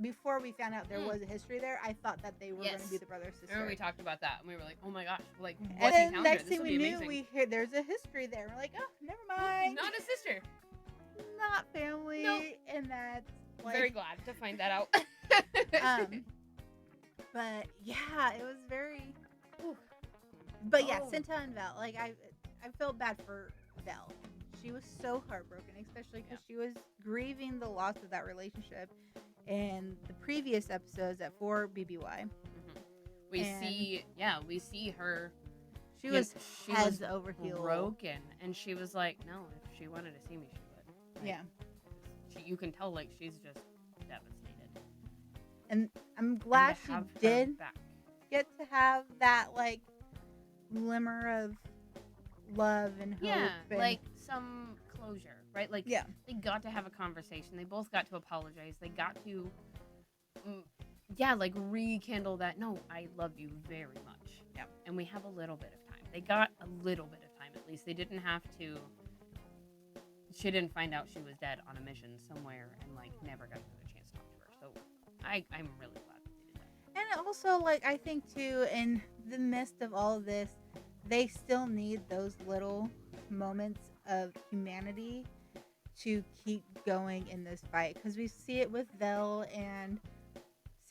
before we found out there was a history there, I thought that they were going to be the brother and sister. Remember we talked about that, and we were like, oh my gosh, like, and then next thing we knew, there's a history there. We're like, oh, never mind. Not a sister. Not family. Nope. And that's like, very glad to find that out. But yeah, it was very. Whew. But yeah, Cinta and Vel. Like I felt bad for Vel. She was so heartbroken, especially because she was grieving the loss of that relationship in the previous episodes at 4 BBY. Mm-hmm. We see her. She was heads over heels, broken, and she was like, "No, if she wanted to see me, she would." Like, you can tell, like, she's just devastated. And I'm glad she did get to have that, like, glimmer of love and hope. Yeah, like some closure, right? Like, Yeah. they got to have a conversation. They both got to apologize. They got to, rekindle that, no, I love you very much. Yeah. And we have a little bit of time. They got a little bit of time, at least. They didn't have to, she didn't find out she was dead on a mission somewhere and, like, never got another chance to talk to her. So, I'm really glad that they did that. And also, like, I think, too, in the midst of all of this, they still need those little moments of humanity to keep going in this fight. Because we see it with Vel and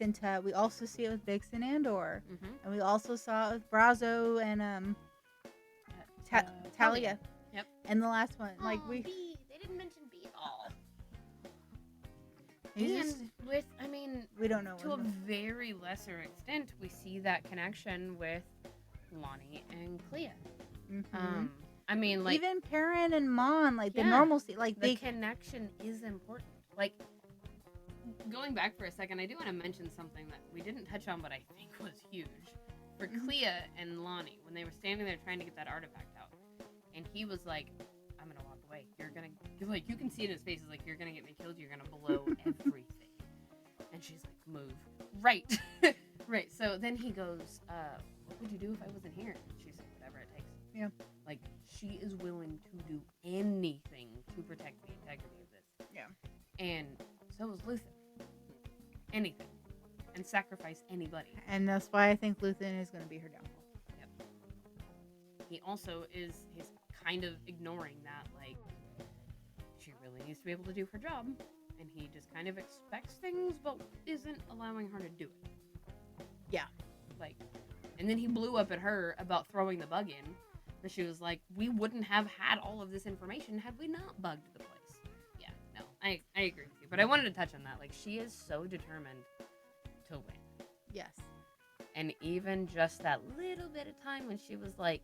Cinta. We also see it with Bix and Andor. Mm-hmm. And we also saw it with Brazo and Talia. Yep. And the last one. Like, B. They didn't mention B at all. And with, we don't know. To a very lesser extent, we see that connection with Lonnie and Clea. Mm-hmm. Even Perrin and Mon, like, the normalcy, like, the connection is important. Like, going back for a second, I do want to mention something that we didn't touch on, but I think was huge. For Clea and Lonnie, when they were standing there trying to get that artifact out, and he was like, I'm gonna walk away. You're gonna, like, you can see it in his face, like, you're gonna get me killed, you're gonna blow everything. And she's like, move. Right. Right. So then he goes, what would you do if I wasn't here? And she's like, whatever it takes. Yeah. Like, she is willing to do anything to protect the integrity of this. Yeah. And so is Luthen. Anything. And sacrifice anybody. And that's why I think Luthen is going to be her downfall. Yep. He also he's kind of ignoring that, like, she really needs to be able to do her job. And he just kind of expects things, but isn't allowing her to do it. Yeah. Like, and then he blew up at her about throwing the bug in. But she was like, we wouldn't have had all of this information had we not bugged the place. Yeah, no, I agree with you. But I wanted to touch on that. Like, she is so determined to win. Yes. And even just that little bit of time when she was, like,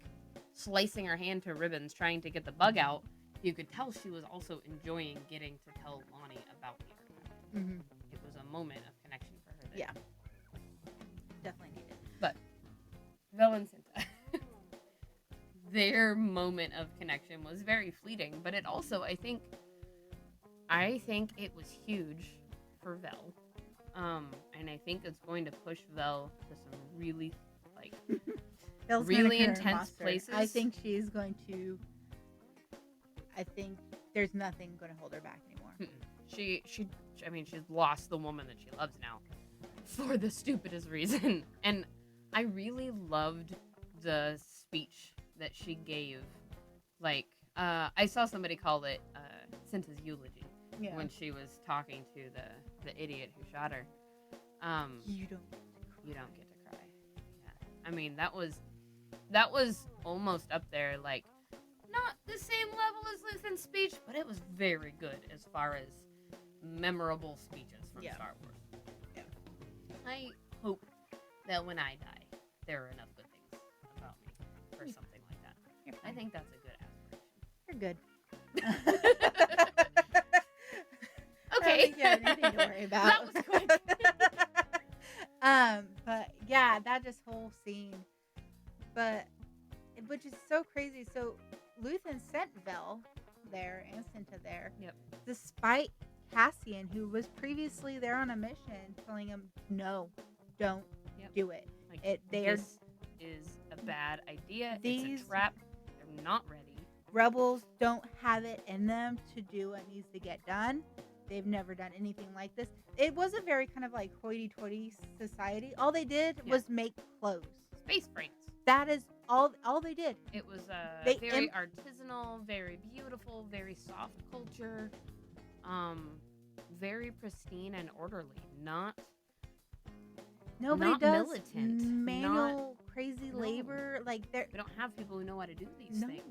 slicing her hand to ribbons trying to get the bug out, you could tell she was also enjoying getting to tell Lonnie about the artifact. Mm-hmm. It was a moment of connection for her there. Yeah. Definitely needed. But Vel and Cinta, their moment of connection was very fleeting, but it also, I think it was huge for Vel. And I think it's going to push Vel to some really, like, really intense places. I think she's going to... I think there's nothing going to hold her back anymore. She's lost the woman that she loves now for the stupidest reason. And I really loved the speech that she gave. Like, I saw somebody call it Cinta's eulogy when she was talking to the idiot who shot her. You don't get to cry. Yeah. I mean, that was almost up there, like, not the same level as Luthen's speech, but it was very good as far as memorable speeches from Star Wars. Yeah. I hope that when I die, there are enough good things about me for something like that. I think that's a good aspiration. You're good. Okay. I don't think you have anything to worry about. That was quick. But yeah, that just whole scene. But, which is so crazy. So, Luthen sent Vel there and Cinta there. Yep. Despite Cassian, who was previously there on a mission, telling him, no, don't do it. Like, this is a bad idea. It's a trap. They're not ready. Rebels don't have it in them to do what needs to get done. They've never done anything like this. It was a very kind of like hoity-toity society. All they did was make clothes. Space brains. That is all they did. It was very artisanal, very beautiful, very soft culture, very pristine and orderly. Nobody not does militant, manual crazy labor. Like, we don't have people who know how to do these things.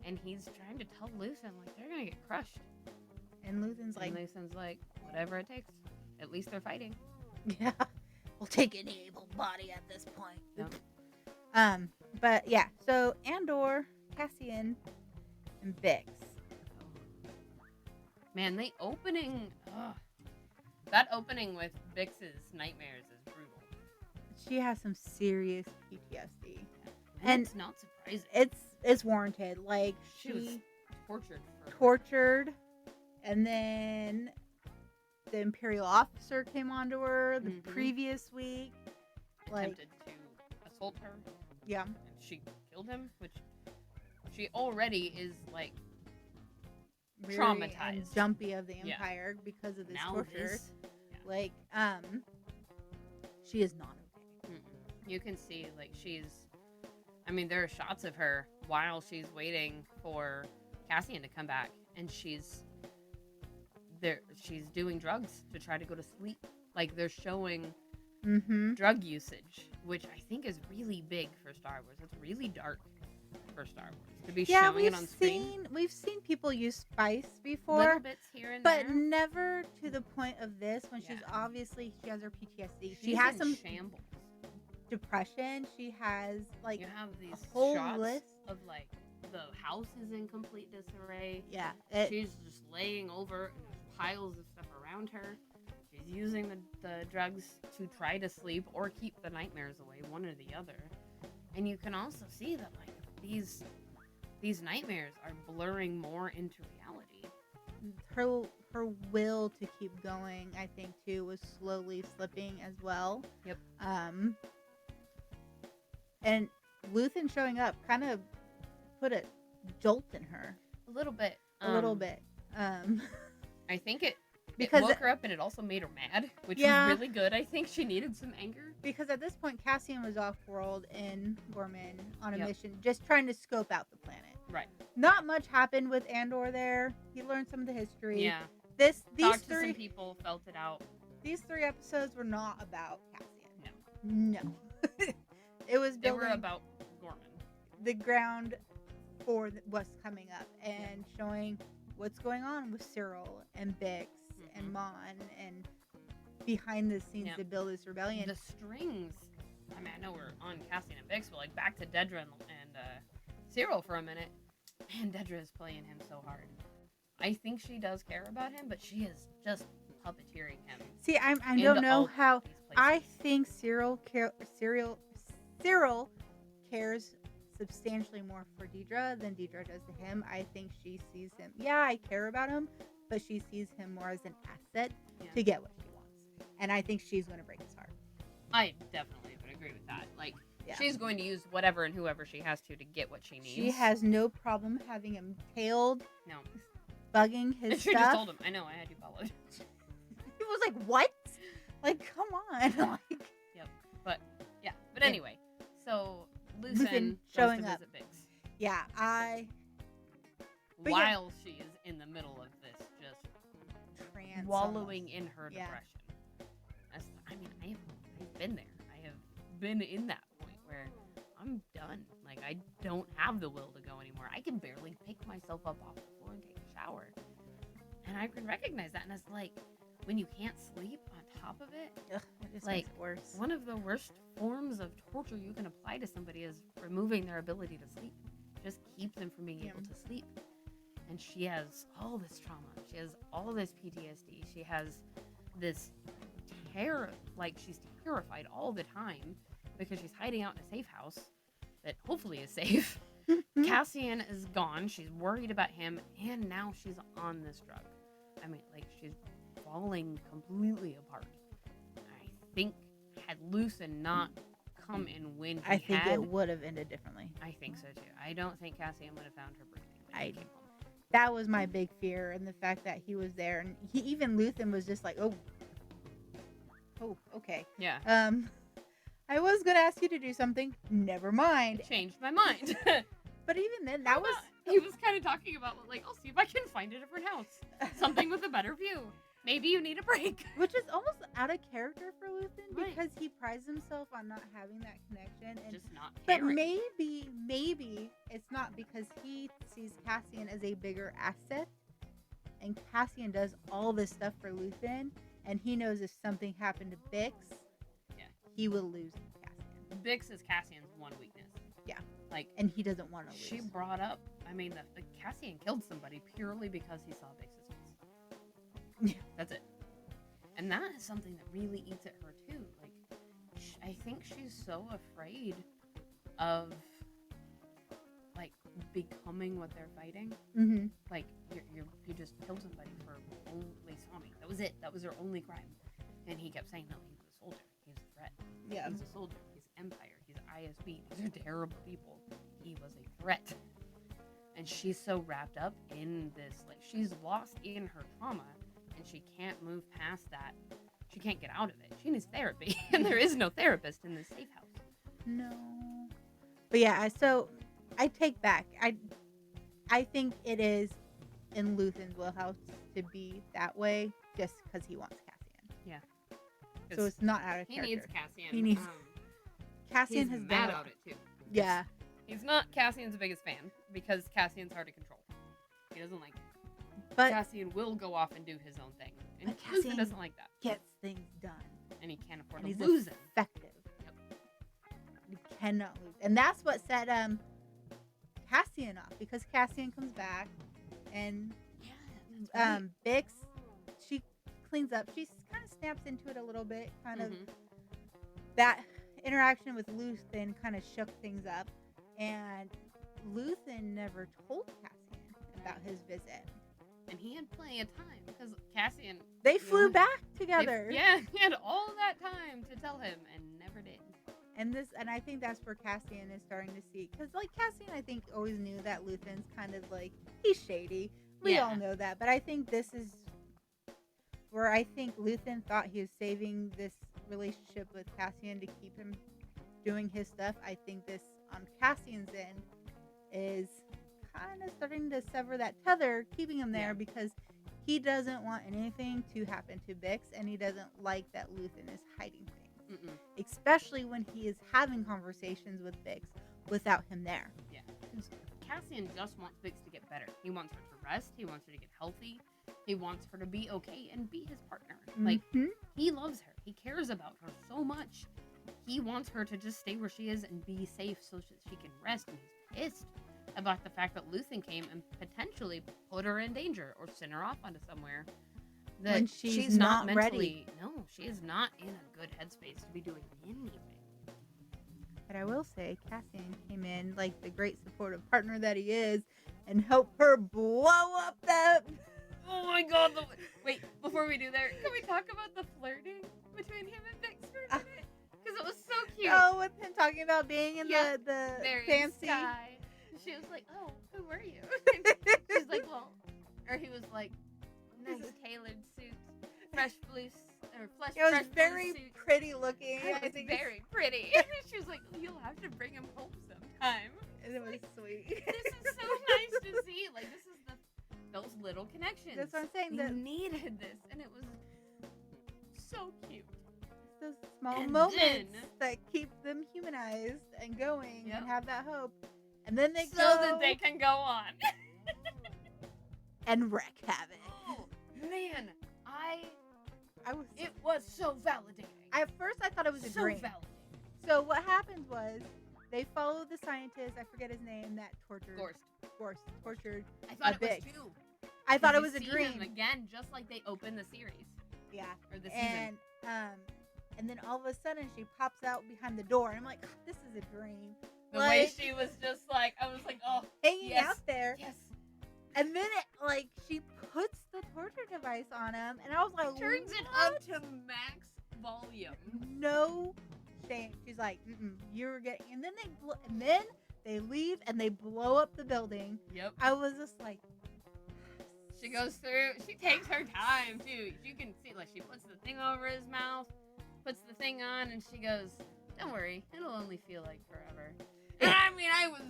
And he's trying to tell Luthen, like, they're gonna get crushed. And Luthen's like, whatever it takes. At least they're fighting. Yeah, we'll take any able body at this point. Yep. But yeah, so Andor, Cassian, and Bix. Man, that opening with Bix's nightmares is brutal. She has some serious PTSD. And it's not surprising. It's warranted. Like, she was tortured for tortured, and then the Imperial officer came onto her the previous week. Attempted to assault her. Yeah. And she killed him, which she already is like Very traumatized. Jumpy of the Empire because of this now torture. Like, she is not okay. You can see, like, there are shots of her while she's waiting for Cassian to come back, and she's doing drugs to try to go to sleep. Like, they're showing drug usage, which I think is really big for Star Wars. It's really dark for Star Wars to be showing it on screen. We've seen people use spice before, little bits here and but there, never to the point of this. When she has her PTSD. She She's has in some shambles. Depression. She has like you have these a whole shots list of like the house is in complete disarray. Yeah, she's just laying over, and there's piles of stuff around her. She's using the drugs to try to sleep or keep the nightmares away, one or the other. And you can also see that like these nightmares are blurring more into reality. Her will to keep going, I think, too, was slowly slipping as well. Yep. And Luthen showing up kind of put a jolt in her. A little bit. I think it woke her up, and it also made her mad, which was really good. I think she needed some anger. Because at this point, Cassian was off-world in Gorman on a mission, just trying to scope out the planet. Right. Not much happened with Andor there. He learned some of the history. Yeah. These Talked three to some people, felt it out. These 3 episodes were not about Cassian. No. It was they were about Gorman. The ground for what's coming up and showing what's going on with Cyril and Bix and Mon and behind the scenes to build this rebellion. The strings. I mean, I know we're on Cassian and Bix, but like back to Dedra and Cyril for a minute. Man, Dedra is playing him so hard. I think she does care about him, but she is just puppeteering him. See, I don't know how. I think Cyril cares substantially more for Dedra than Dedra does to him. I think she sees him. Yeah, I care about him, but she sees him more as an asset to get what she wants. And I think she's going to break his heart. I definitely would agree with that. Like, she's going to use whatever and whoever she has to get what she needs. She has no problem having him tailed. No. Bugging his she stuff. Just told him, I know, I had you followed. He was like, what? Like, come on. Like, yep. But anyway, so Luthen showing goes to up. visit Bix. Yeah, While she is in the middle of this, just wallowing in her depression. I've been there. I have been in that point where I'm done. Like, I don't have the will to go anymore. I can barely pick myself up off the floor and take a shower. And I can recognize that. And it's like, when you can't sleep on top of it, it just like, makes it worse. One of the worst forms of torture you can apply to somebody is removing their ability to sleep. Just keep them from being able to sleep. And she has all this trauma. She has all this PTSD. She has this terror, like she's terrified all the time because she's hiding out in a safe house that hopefully is safe. Cassian is gone. She's worried about him, and now she's on this drug. I mean, like, she's falling completely apart. I think had Luthen not come in when he I think it would have ended differently. I think so too. I don't think Cassian would have found her breathing when he came home. That was my big fear, and the fact that he was there, and even Luthen was just like, oh, okay. Yeah. I was gonna ask you to do something. Never mind. Changed my mind. But even then, he was kind of talking about, like, I'll see if I can find a different house, something with a better view. Maybe you need a break. Which is almost out of character for Luthen, because he prides himself on not having that connection and just not caring. But maybe it's not, because he sees Cassian as a bigger asset, and Cassian does all this stuff for Luthen, and he knows if something happened to Bix, he will lose Cassian. Bix is Cassian's one weakness. Yeah. Like, and he doesn't want to lose. She brought up, I mean, the Cassian killed somebody purely because he saw Bix's face. Yeah. That's it. And that is something that really eats at her too. Like, I think she's so afraid of, like, becoming what they're fighting. Mm-hmm. Like, you just killed somebody for only saw me. That was it. That was their only crime. And he kept saying, no, he was a soldier. He was a threat. Yeah. He's a soldier. He's Empire. He's ISB. These are terrible people. He was a threat. And she's so wrapped up in this, like, she's lost in her trauma, and she can't move past that. She can't get out of it. She needs therapy, and there is no therapist in this safe house. No. But yeah, so I take back. I think it is in Luthen's wheelhouse to be that way just because he wants Cassian. Yeah. So it's not out of He character. needs Cassian. He needs Cassian he's has mad been about it too. Yeah. He's not Cassian's biggest fan because Cassian's hard to control. He doesn't like it. But Cassian will go off and do his own thing. And But Luthen Cassian doesn't like that. gets things done. And he can't afford And to he's lose him. effective. Yep. You cannot lose. And that's what set Cassian off, because Cassian comes back and Yeah, Bix, she cleans up. She kind of snaps into it a little bit. Kind of that interaction with Luthen kind of shook things up. And Luthen never told Cassian about his visit. And he had plenty of time because Cassian. They flew back He together. had all that time to tell him and never did. And I think that's where Cassian is starting to see, because like Cassian, I think always knew that Luthen's kind of like, he's shady. We all know that, but I think this is where I think Luthen thought he was saving this relationship with Cassian to keep him doing his stuff. I think this on Cassian's end is kind of starting to sever that tether, keeping him there because he doesn't want anything to happen to Bix, and he doesn't like that Luthen is hiding things. Especially when he is having conversations with Bix without him there. Yeah. Cassian just wants Bix to get better. He wants her to rest. He wants her to get healthy. He wants her to be okay and be his partner. Like, he loves her. He cares about her so much. He wants her to just stay where she is and be safe so that she can rest. And he's pissed about the fact that Luthen came and potentially put her in danger or sent her off onto somewhere. That When she's not mentally ready. No, she is not in a good headspace to be doing anything. But I will say, Cassian came in like the great supportive partner that he is and helped her blow up that. Oh my god. Wait, before we do that, can we talk about the flirting between him and Bix for a minute? Because it was so cute. Oh, with him talking about being in the Very fancy. sky. She was like, oh, who were you? She's like, well, or he was like, nice tailored suit, fresh blue, or flesh. It was fresh very blue suit. pretty looking. It I was think very pretty. She was like, you'll have to bring him home sometime. and it was sweet. This is so nice to see. Like, this is those little connections. That's what I'm saying. We needed this, and it was so cute. Those small And moments then- that keep them humanized and going Yep. and have that hope. And then they So go that they can go on. and wreck havoc. Oh, man, It it was so validating. at first I thought it was a so dream. validating. So what happened was they followed the scientist, I forget his name, that tortured tortured. I thought it was Bix. too. I thought it You was a see dream. him again, just like they opened the series Yeah. or the season. And then all of a sudden she pops out behind the door and I'm like, this is a dream. The way she was just like, I was like, oh, hanging yes, out there. yes. And then she puts the torture device on him and I was like, Turns it what? up to max volume. No shame. She's like, you're getting, and then they leave and they blow up the building. Yep. I was just like, She goes through. She takes her time too. You can see, like, she puts the thing over his mouth, puts the thing on, and she goes, "Don't worry, it'll only feel like forever." And I mean, I was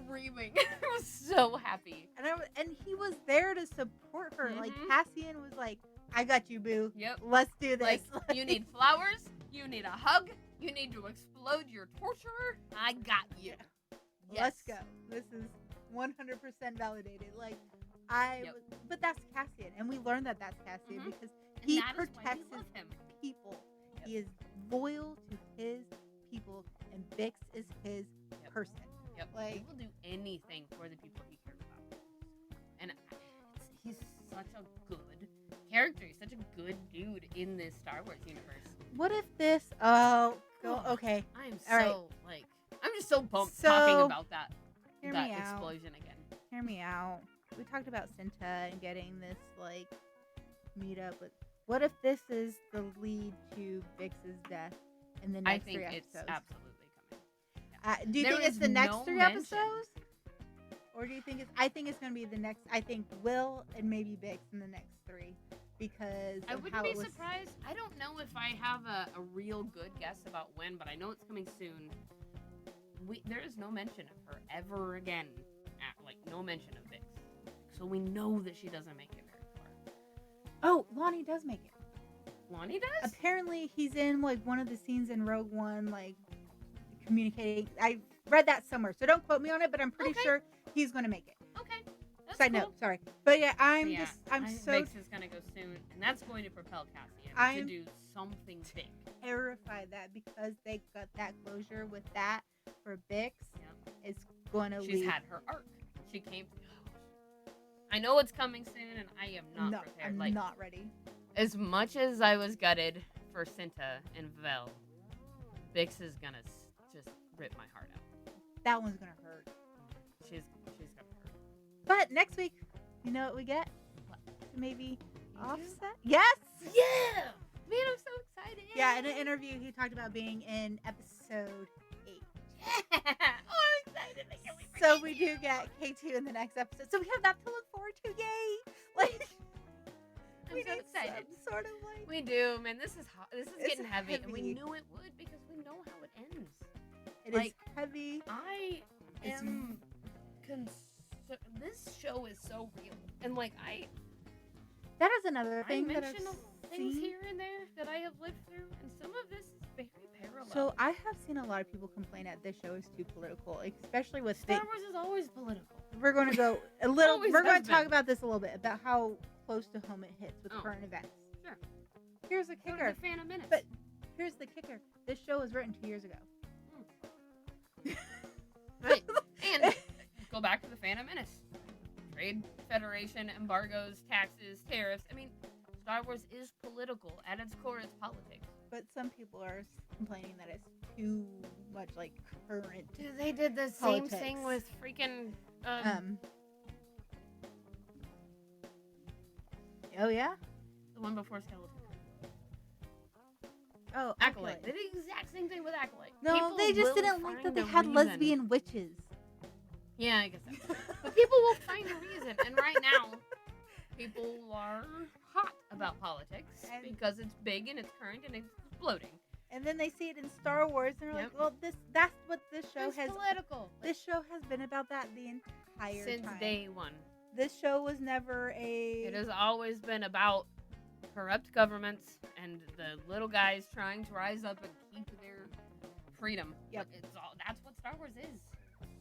screaming. I was so happy. and he was there to support her. Like Mhm. Cassian was like, I got you, boo. Yep. Let's do this. Like, you need flowers. You need a hug. You need to explode your torturer. I got you. Yes. Let's go. This is 100% validated. Like Yep. but that's Cassian, and we learned that that's Cassian Mhm. because And he that is why we protects his love him. people. Yep. He is loyal to his people, and Bix is his Yep. person. Yep. Like- He will do anything for the people he cares about. And he's such a good character. He's such a good dude in this Star Wars universe. What if this? Oh, go. Okay. I am All right. so, like, I'm just so pumped So, talking about that Hear me out. explosion again. hear me out. We talked about Cinta and getting this like meetup with. What if this is the lead to Vix's death in the I next think 3 it's episodes? absolutely coming. Do you There think it's is the next no 3 mention. episodes? Or do you think it's? I think it's going to be the next. I think Will and maybe Vix in the next 3 because I of wouldn't how be it was. surprised. I don't know if I have a real good guess about when, but I know it's coming soon. There is no mention of her ever again. Like, no mention of Vix. So we know that she doesn't make it very far. Oh, Lonnie does make it. Lonnie does? Apparently, he's in like one of the scenes in Rogue One, like communicating. I read that somewhere, so don't quote me on it, but I'm pretty sure he's going to make it. Okay. That's Side cool. note, sorry, but yeah, I'm Yeah, I'm I think so Vix is gonna go soon, and that's going to propel Cassian I'm to do something big. terrified that because they got that closure with that for Bix, Yep. it's going to She's lead. had her arc. She came. I know it's coming soon, and I am not prepared. I'm like, not ready. as much as I was gutted for Cinta and Vel, Bix is gonna just rip my heart out. That one's gonna hurt. She's gonna hurt. But next week, you know what we get? What? Maybe You do? Offset? Yes! Yeah! Man, I'm so excited. Yeah, in an interview, he talked about being in episode 8. Yeah! Oh, I'm excited. I can't wait for So K2. we do get K2 in the next episode. So we have that to look forward to. Yay! Like, I'm we so need excited. some sort of like. We do, man. This is hot. This is It's getting heavy, and we heavy. knew it would because we know how it ends. It like, is heavy. I It's- am. This show is so real, and like That is another I thing that I've mention things seen. here and there that I have lived through, and some of this is very parallel. So I have seen a lot of people complain that this show is too political, especially with Star Wars is always political. We're going to go a little. Always We're going has to talk been. about this a little bit about how close to home it hits with Oh. current events. Sure. Here's the So kicker. the Phantom Menace. But here's the kicker. This show was written 2 years ago. Right. And go back to the Phantom Menace. Trade Federation, embargoes, taxes, tariffs. I mean, Star Wars is political. At its core, it's politics. But some people are complaining that it's too much like current. Dude, they did the same thing with freaking Oh yeah. the one before Skeleton. Oh, Acolyte. They did the exact same thing with Acolyte. No, People they just will didn't like that find they a had reason. lesbian witches. Yeah, I guess so. But people will find a reason, and right now, people are hot about politics And- because it's big and it's current and it's exploding. And then they see it in Star Wars, and they're Yep. like, "Well, that's what this show It's has. political. This show has been about that the entire Since time. day one. This show was never a. It has always been about corrupt governments and the little guys trying to rise up and keep their freedom. Yep. That's what Star Wars is.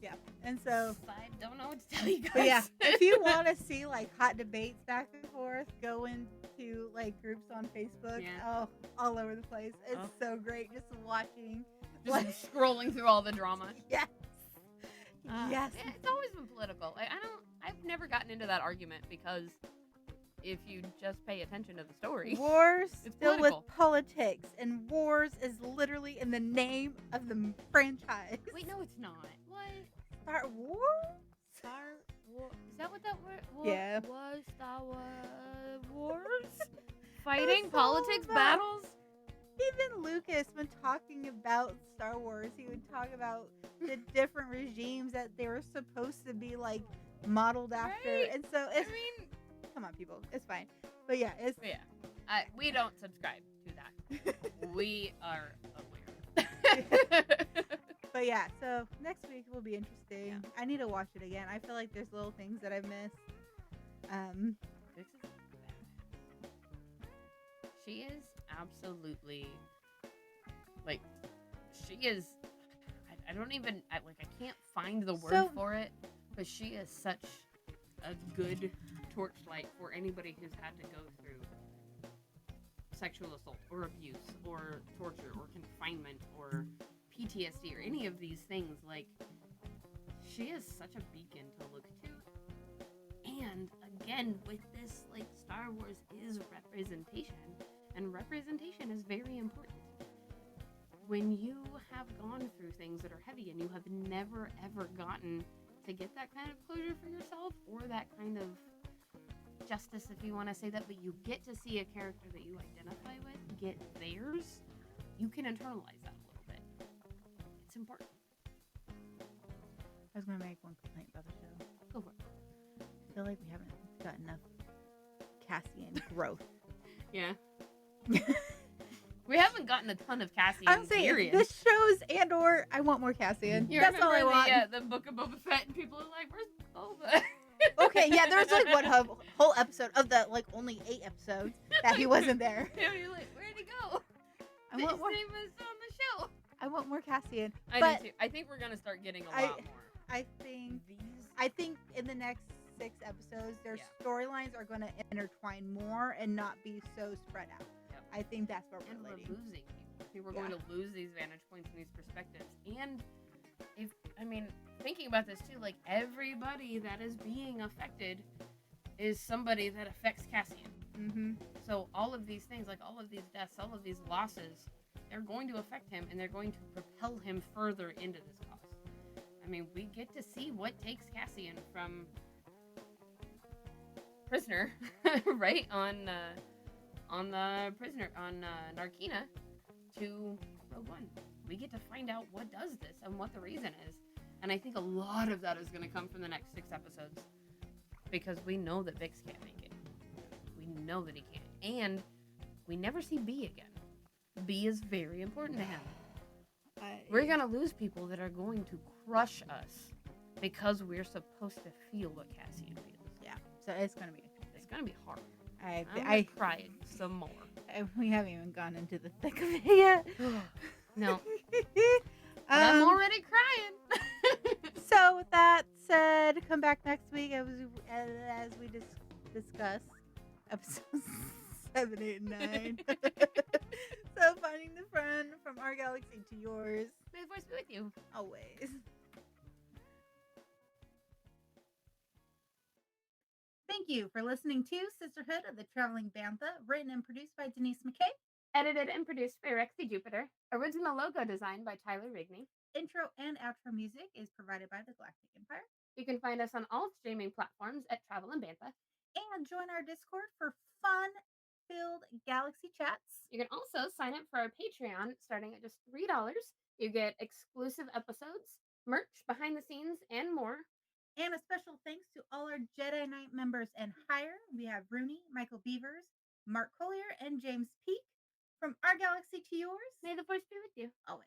Yeah, and so. I don't know what to tell you guys. But yeah, if you want to see like hot debates back and forth, go into like groups on Facebook. Yeah. Oh, all over the place. It's Oh. so great just watching. just like- scrolling through all the drama. Yes. Yes. Yeah, it's always been political. Like, I've never gotten into that argument because if you just pay attention to the story, Wars It's deal political. with politics, and wars is literally in the name of the franchise. wait, no, it's not. What? Star Wars? Star Wars? Is that what that word Yeah. was? Star Wars? Fighting It's all politics about- battles? Even Lucas, when talking about Star Wars, he would talk about the different regimes that they were supposed to be like modeled after, Right. and so I it's mean, come on, people, it's fine. But yeah, it's yeah. We don't subscribe to that. We are aware. but yeah. So next week will be interesting. I need to watch it again. I feel like there's little things that I've missed. This is bad. She is absolutely like she is. I don't even I can't find the word So- for it, but she is such a good torchlight for anybody who's had to go through sexual assault or abuse or torture or confinement or PTSD or any of these things. Like, she is such a beacon to look to. And again, with this, like, Star Wars is representation, and representation is very important. When you have gone through things that are heavy and you have never ever gotten to get that kind of closure for yourself, or that kind of justice, if you want to say that, but you get to see a character that you identify with get theirs, you can internalize that a little bit. It's important. I was going to make one complaint about the show. Go for it. I feel like we haven't got enough Cassian growth. Yeah. We haven't gotten a ton of Cassian. I'm saying, period. This show's Andor. I want more Cassian. That's all I want. Yeah, the Book of Boba Fett, and people are like, "Where's Boba?" Okay, yeah, there's like one whole episode of the like only 8 episodes that he wasn't there. Yeah, you're like, where'd he go? I want more. His name was on the show. I want more Cassian. I do too. I think we're gonna start getting a lot more. I think in the next 6 episodes, their storylines are going to intertwine more and not be so spread out. Yep. I think that's what and we're we're leading. losing people. I think we're going to lose these vantage points and these perspectives. And thinking about this too, like everybody that is being affected is somebody that affects Cassian. Mm-hmm. So all of these things, like all of these deaths, all of these losses, they're going to affect him, and they're going to propel him further into this cause. I mean, we get to see what takes Cassian from prisoner, right, on the prisoner on Narkina to Rogue One. We get to find out what does this and what the reason is, and I think a lot of that is going to come from the next 6 episodes, because we know that Vix can't make it. We know that he can't, and we never see B again. B is very important to him. We're going to lose people that are going to crush us because we're supposed to feel what Cassian feels. Yeah, so it's going to be interesting. It's going to be hard. I cried some more. We haven't even gone into the thick of it yet. No. I'm already crying. So with that said, come back next week as we discuss episodes 7, 8, and 9. So finding the friend from our galaxy to yours. May the force be with you. Always. Thank you for listening to Sisterhood of the Traveling Bantha, written and produced by Denise McKay. Edited and produced by Rexy Jupiter. Original logo designed by Tyler Rigney. Intro and outro music is provided by the Galactic Empire. You can find us on all streaming platforms at Travel and Bantha. And join our Discord for fun-filled galaxy chats. You can also sign up for our Patreon starting at just $3. You get exclusive episodes, merch, behind the scenes, and more. And a special thanks to all our Jedi Knight members and higher. We have Rooney, Michael Beavers, Mark Collier, and James Peake. From our galaxy to yours. May the force be with you. Always.